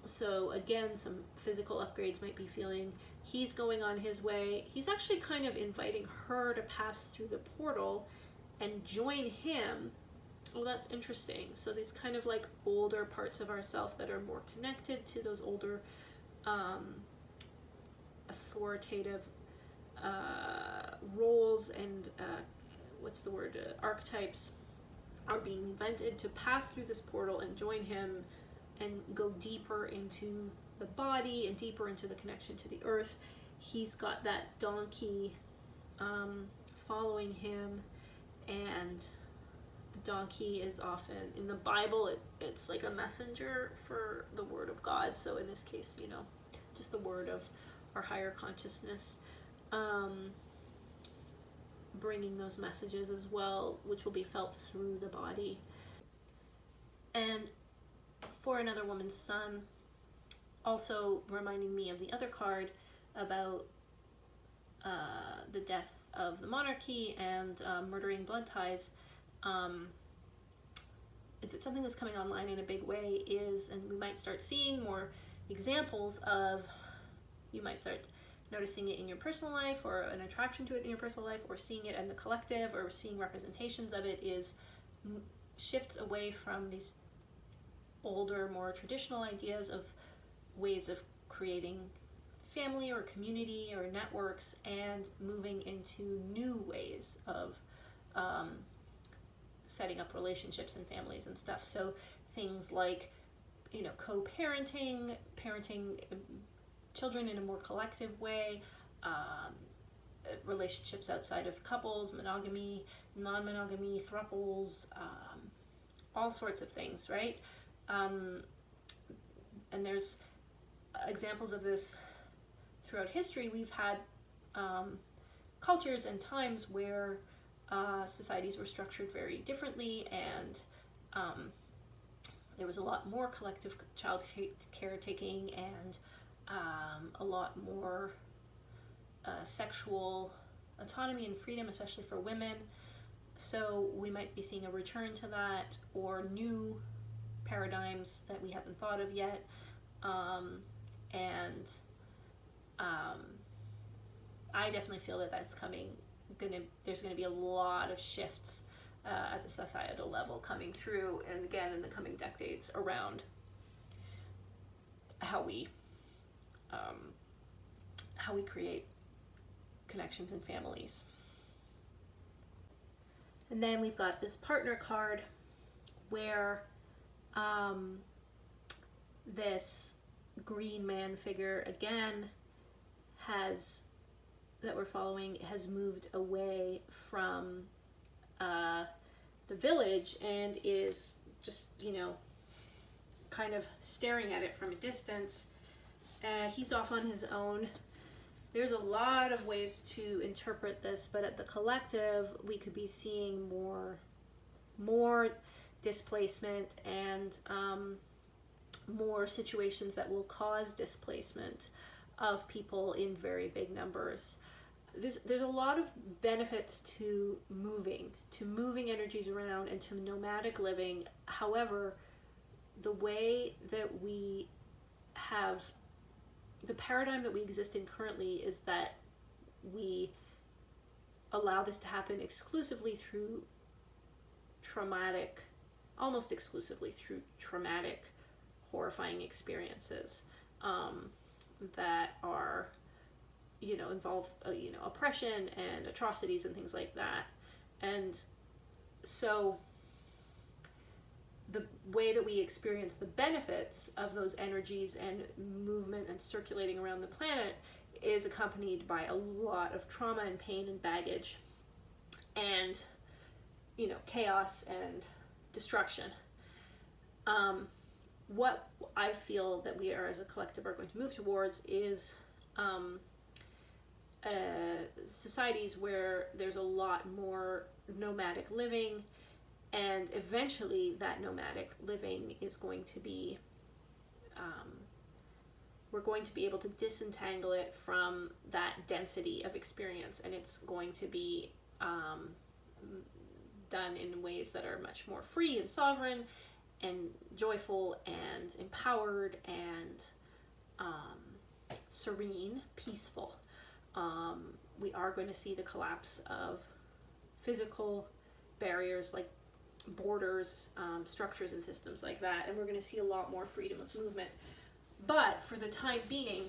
So again, some physical upgrades might be feeling. He's going on his way. He's actually kind of inviting her to pass through the portal and join him. Oh, that's interesting. So these kind of like older parts of ourself that are more connected to those older authoritative roles and archetypes are being invented to pass through this portal and join him and go deeper into the body and deeper into the connection to the earth. He's got that donkey following him, and the donkey is often in the Bible, it's like a messenger for the word of God. So in this case, just the word of our higher consciousness, bringing those messages as well, which will be felt through the body. And for another woman's son, also reminding me of the other card about the death of the monarchy and murdering blood ties, it's something that's coming online in a big way is, and we might start seeing more examples of, you might start noticing it in your personal life or an attraction to it in your personal life, or seeing it in the collective, or seeing representations of it, is shifts away from these older, more traditional ideas of ways of creating family or community or networks, and moving into new ways of setting up relationships and families and stuff. So things like, co-parenting, parenting children in a more collective way, relationships outside of couples, monogamy, non-monogamy, thruples, all sorts of things, right? And there's examples of this throughout history. We've had cultures and times where societies were structured very differently, and there was a lot more collective child caretaking, and a lot more sexual autonomy and freedom, especially for women. So we might be seeing a return to that, or new paradigms that we haven't thought of yet. I definitely feel that that's coming. There's going to be a lot of shifts at the societal level coming through, and again in the coming decades, around how we create connections and families. And then we've got this partner card, where this green man figure again that we're following has moved away from the village, and is just, kind of staring at it from a distance. He's off on his own. There's a lot of ways to interpret this, but at the collective, we could be seeing more displacement, and more situations that will cause displacement of people in very big numbers. There's a lot of benefits to moving energies around, and to nomadic living. However, the way that we have, the paradigm that we exist in currently, is that we allow this to happen exclusively through almost exclusively through traumatic, horrifying experiences that are, involve, oppression and atrocities and things like that. And so the way that we experience the benefits of those energies and movement and circulating around the planet is accompanied by a lot of trauma and pain and baggage, and chaos and destruction. What I feel that we are, as a collective, are going to move towards is societies where there's a lot more nomadic living, and eventually that nomadic living is going to be, we're going to be able to disentangle it from that density of experience, and it's going to be done in ways that are much more free and sovereign and joyful and empowered and serene, peaceful. We are going to see the collapse of physical barriers like borders, structures and systems like that, and we're going to see a lot more freedom of movement. But for the time being,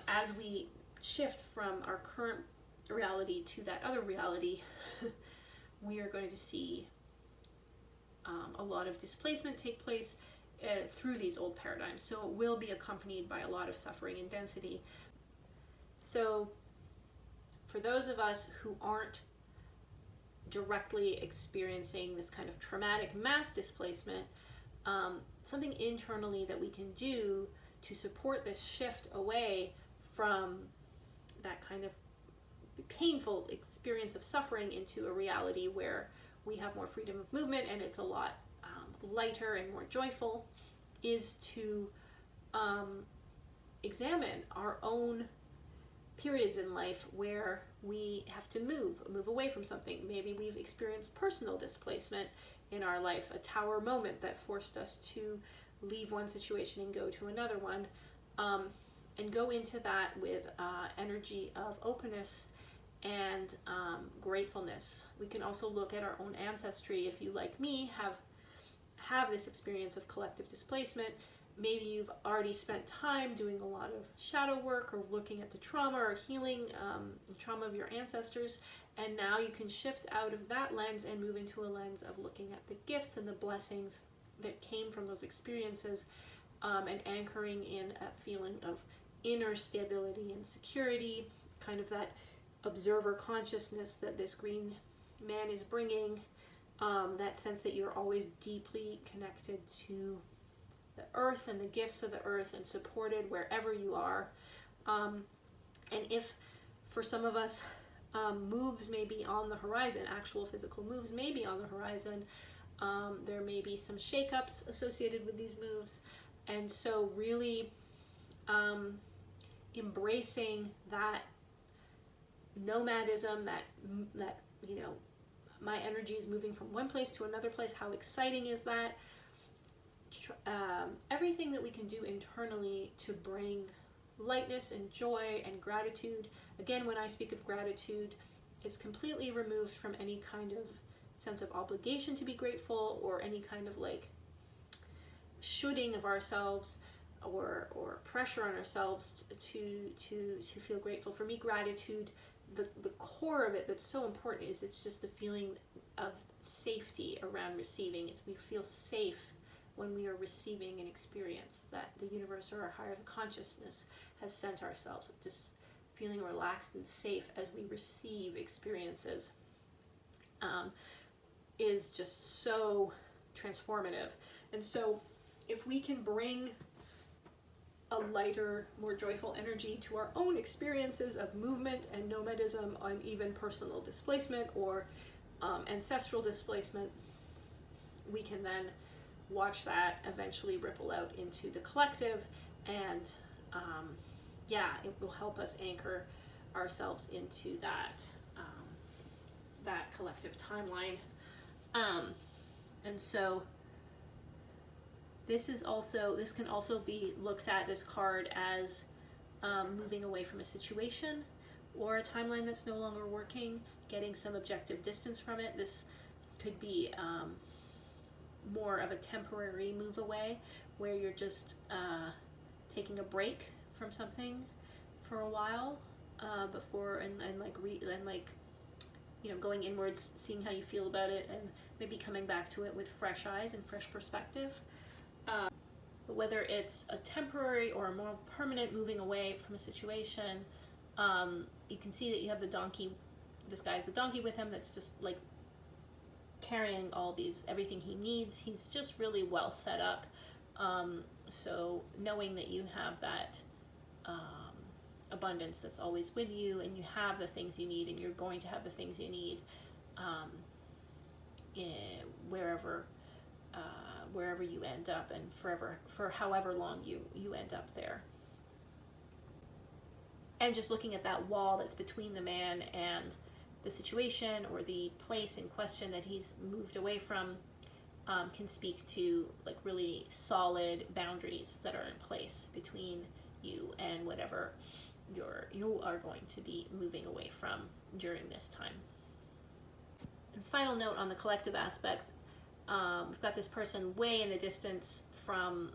as we shift from our current reality to that other reality, we are going to see a lot of displacement take place through these old paradigms. So it will be accompanied by a lot of suffering and density. So for those of us who aren't directly experiencing this kind of traumatic mass displacement, something internally that we can do to support this shift away from that kind of painful experience of suffering into a reality where we have more freedom of movement and it's a lot lighter and more joyful, is to examine our own periods in life where we have to move away from something. Maybe we've experienced personal displacement in our life, a tower moment that forced us to leave one situation and go to another one, and go into that with energy of openness and gratefulness. We can also look at our own ancestry. If you, like me, have this experience of collective displacement, maybe you've already spent time doing a lot of shadow work or looking at the trauma or healing the trauma of your ancestors, and now you can shift out of that lens and move into a lens of looking at the gifts and the blessings that came from those experiences, and anchoring in a feeling of inner stability and security, kind of that observer consciousness that this green man is bringing, that sense that you're always deeply connected to the earth and the gifts of the earth and supported wherever you are. And if for some of us, moves may be on the horizon, actual physical moves may be on the horizon, there may be some shakeups associated with these moves, and so really embracing that nomadism, that my energy is moving from one place to another place. How exciting is that? Everything that we can do internally to bring lightness and joy and gratitude. Again, when I speak of gratitude, it's completely removed from any kind of sense of obligation to be grateful, or any kind of like shoulding of ourselves, or pressure on ourselves to feel grateful. For me, gratitude, the core of it that's so important is it's just the feeling of safety around receiving. We feel safe when we are receiving an experience that the universe or our higher consciousness has sent ourselves. Just feeling relaxed and safe as we receive experiences is just so transformative. And so if we can bring a lighter, more joyful energy to our own experiences of movement and nomadism, and even personal displacement or ancestral displacement, we can then watch that eventually ripple out into the collective, and it will help us anchor ourselves into that that collective timeline. And so this can also be looked at, this card, as moving away from a situation or a timeline that's no longer working, getting some objective distance from it. This could be more of a temporary move away, where you're just taking a break from something for a while before going inwards, seeing how you feel about it, and maybe coming back to it with fresh eyes and fresh perspective. But whether it's a temporary or a more permanent moving away from a situation, you can see that you have the donkey. This guy has the donkey with him that's just like carrying everything he needs. He's just really well set up. So knowing that you have that abundance that's always with you, and you have the things you need, and you're going to have the things you need wherever you end up, and for however long you end up there. And just looking at that wall that's between the man and the situation or the place in question that he's moved away from can speak to like really solid boundaries that are in place between you and whatever you are going to be moving away from during this time. And final note on the collective aspect, we've got this person way in the distance from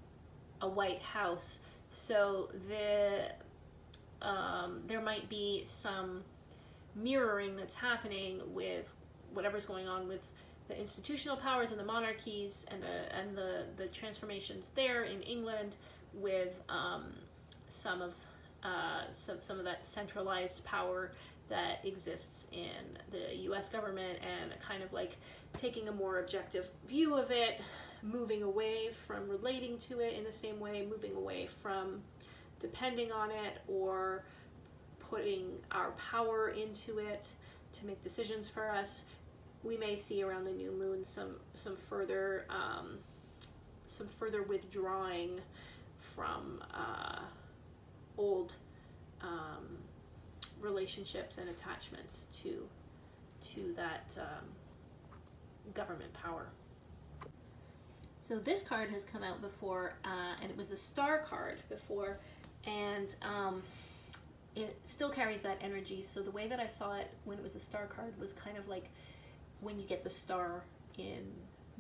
a White House, so there might be some mirroring that's happening with whatever's going on with the institutional powers and the monarchies and the transformations there in England, with some of that centralized power that exists in the U.S. government, and kind of like taking a more objective view of it, moving away from relating to it in the same way, moving away from depending on it or putting our power into it to make decisions for us. We may see around the new moon some further withdrawing from old relationships and attachments to that government power. So this card has come out before, and it was the Star card before, and it still carries that energy. So the way that I saw it when it was the Star card was kind of like when you get the star in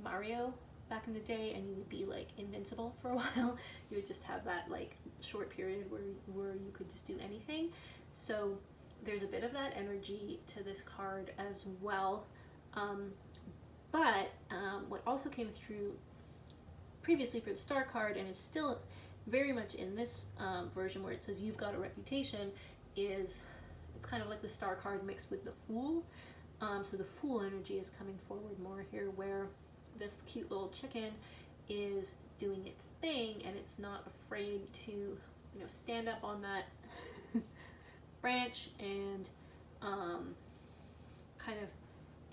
Mario back in the day, and you would be like invincible for a while. You would just have that like short period where you could just do anything. So there's a bit of that energy to this card as well. But what also came through previously for the Star card, and is still very much in this version where it says you've got a reputation, is it's kind of like the Star card mixed with the Fool. So the Fool energy is coming forward more here, where this cute little chicken is doing its thing, and it's not afraid to, stand up on that branch and kind of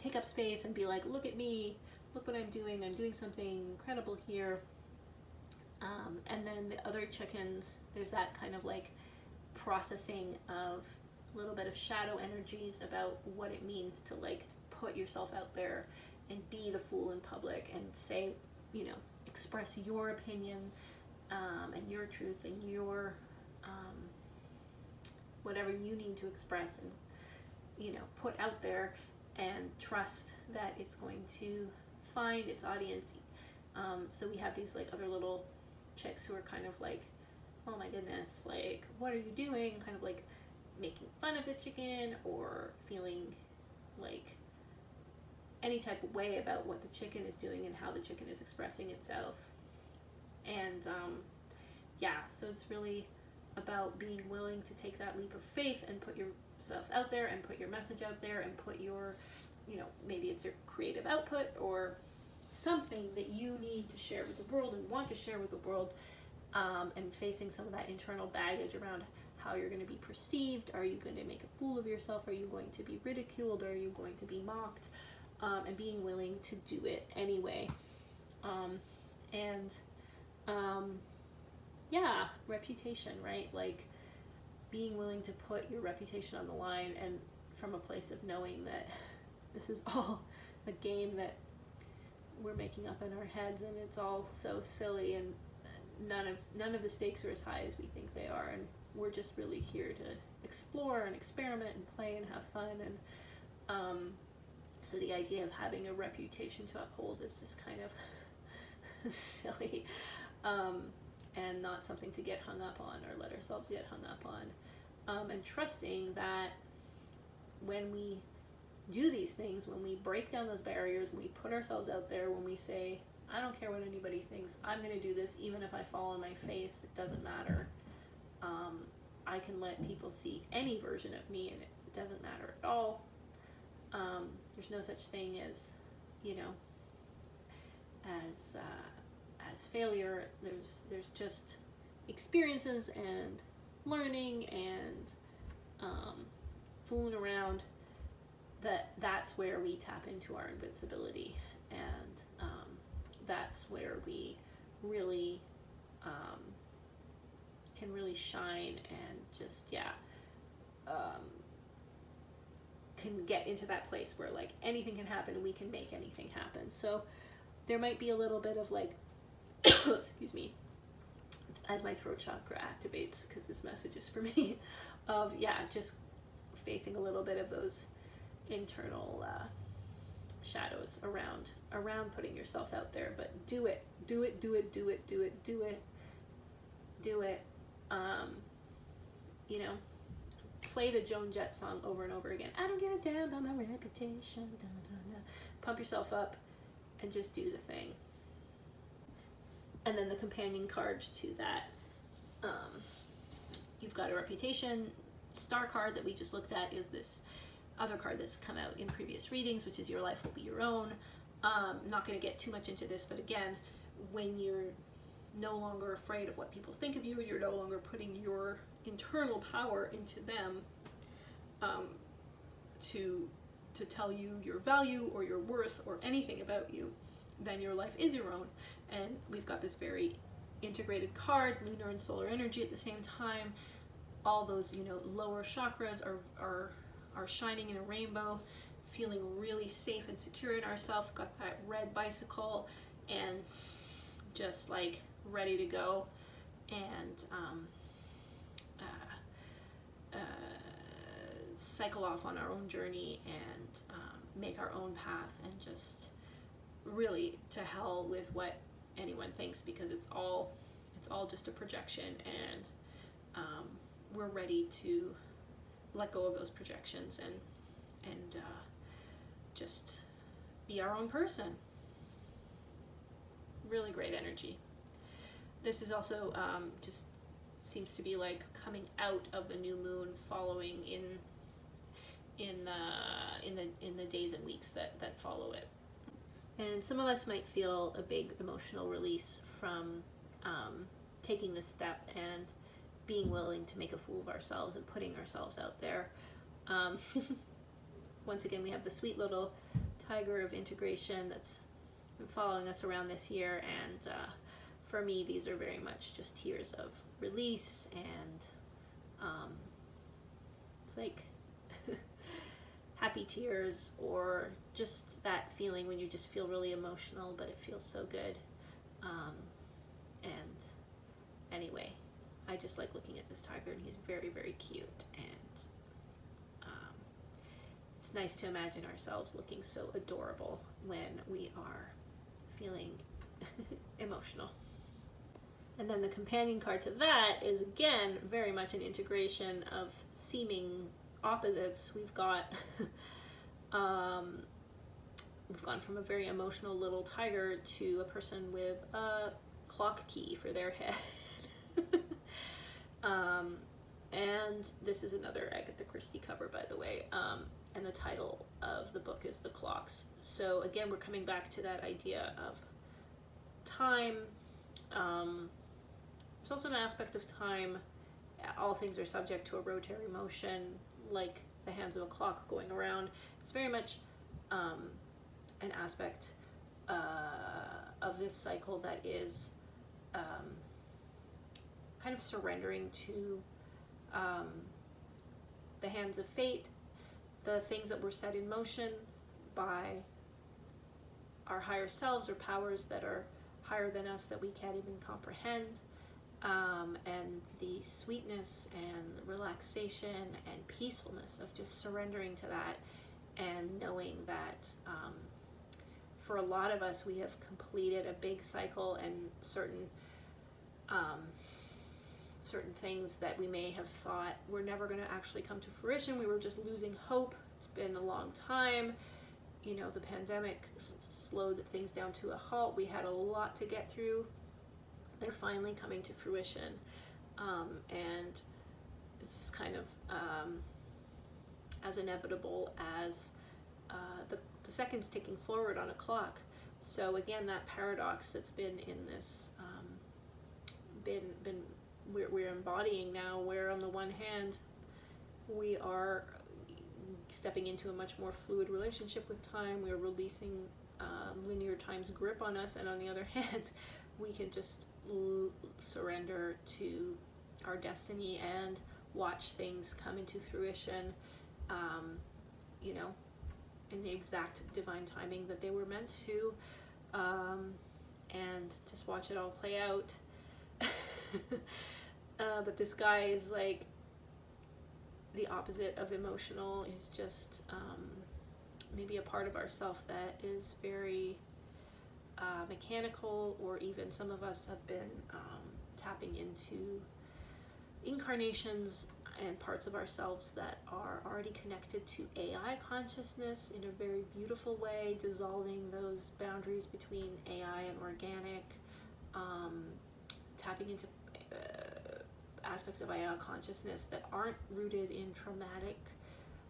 take up space and be like, look at me, look what I'm doing something incredible here. And then the other chickens, there's that kind of like processing of a little bit of shadow energies about what it means to like put yourself out there and be the fool in public and say, express your opinion and your truth and your whatever you need to express and put out there, and trust that it's going to find its audience. So we have these like other little chicks who are kind of like, oh my goodness, like what are you doing, kind of like making fun of the chicken or feeling like any type of way about what the chicken is doing and how the chicken is expressing itself. And so it's really about being willing to take that leap of faith and put yourself out there and put your message out there and put your, maybe it's your creative output or something that you need to share with the world and want to share with the world, and facing some of that internal baggage around how you're going to be perceived. Are you going to make a fool of yourself? Are you going to be ridiculed? Are you going to be mocked? And being willing to do it anyway. Reputation, right? Like being willing to put your reputation on the line, and from a place of knowing that this is all a game that we're making up in our heads, and it's all so silly, and none of the stakes are as high as we think they are, and we're just really here to explore and experiment and play and have fun. And so the idea of having a reputation to uphold is just kind of silly, and not something to get hung up on or let ourselves get hung up on. And trusting that when we do these things, when we break down those barriers, when we put ourselves out there, when we say, I don't care what anybody thinks, I'm going to do this even if I fall on my face, it doesn't matter. I can let people see any version of me, and it doesn't matter at all. There's no such thing as, as failure. There's just experiences and learning and fooling around. That's where we tap into our invincibility, and that's where we really can really shine and just can get into that place where like anything can happen and we can make anything happen. So there might be a little bit of like excuse me, as my throat chakra activates, because this message is for me, of just facing a little bit of those internal shadows around putting yourself out there. But do it. Play the Joan Jett song over and over again. I don't give a damn about my reputation. Da, da, da. Pump yourself up and just do the thing. And then the companion card to that, you've got a reputation. Star card that we just looked at is this other card that's come out in previous readings, which is your life will be your own. Not going to get too much into this, but again, when you're no longer afraid of what people think of you, you're no longer putting your internal power into them to tell you your value or your worth or anything about you, then your life is your own. And we've got this very integrated card, lunar and solar energy at the same time, all those, lower chakras are shining in a rainbow, feeling really safe and secure in ourselves, got that red bicycle, and just like ready to go and cycle off on our own journey and make our own path, and just really to hell with what anyone thinks, because it's all just a projection, and we're ready to let go of those projections and just be our own person. Really great energy. This is also just seems to be like coming out of the new moon, following in the days and weeks that follow it. And some of us might feel a big emotional release from taking this step and being willing to make a fool of ourselves and putting ourselves out there. Once again, we have the sweet little tiger of integration that's been following us around this year, and for me, these are very much just tears of release, and it's like happy tears, or just that feeling when you just feel really emotional, but it feels so good. And anyway, I just like looking at this tiger, and he's very, very cute, and it's nice to imagine ourselves looking so adorable when we are feeling emotional. And then the companion card to that is, again, very much an integration of seeming opposites. We've got we've gone from a very emotional little tiger to a person with a clock key for their head. And this is another Agatha Christie cover, by the way, and the title of the book is The Clocks. So again, we're coming back to that idea of time. There's also an aspect of time. All things are subject to a rotary motion, like the hands of a clock going around. It's very much an aspect of this cycle that is kind of surrendering to the hands of fate, the things that were set in motion by our higher selves or powers that are higher than us that we can't even comprehend, and the sweetness and relaxation and peacefulness of just surrendering to that, and knowing that for a lot of us, we have completed a big cycle, and certain things that we may have thought were never going to actually come to fruition. We were just losing hope. It's been a long time. The pandemic slowed things down to a halt. We had a lot to get through. They're finally coming to fruition. And it's just kind of as inevitable as the seconds ticking forward on a clock. So again, that paradox that's been in this, we're embodying now, where on the one hand, we are stepping into a much more fluid relationship with time. We're releasing linear time's grip on us, and on the other hand, we can just surrender to our destiny and watch things come into fruition, in the exact divine timing that they were meant to, and just watch it all play out. But this guy is like the opposite of emotional. He's just maybe a part of ourself that is very mechanical, or even some of us have been tapping into incarnations and parts of ourselves that are already connected to AI consciousness in a very beautiful way, dissolving those boundaries between AI and organic, tapping into aspects of AI consciousness that aren't rooted in traumatic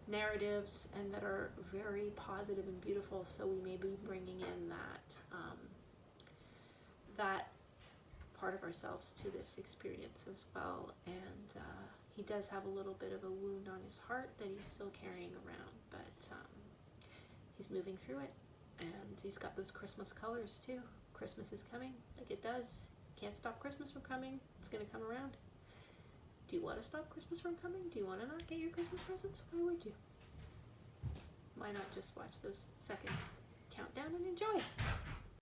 narratives and that are very positive and beautiful. So we may be bringing in that part of ourselves to this experience as well. And he does have a little bit of a wound on his heart that he's still carrying around, but he's moving through it. And he's got those Christmas colors too. Christmas is coming, like it does. Can't stop Christmas from coming. It's going to come around. Do you want to stop Christmas from coming? Do you want to not get your Christmas presents? Why would you? Why not just watch those seconds count down and enjoy?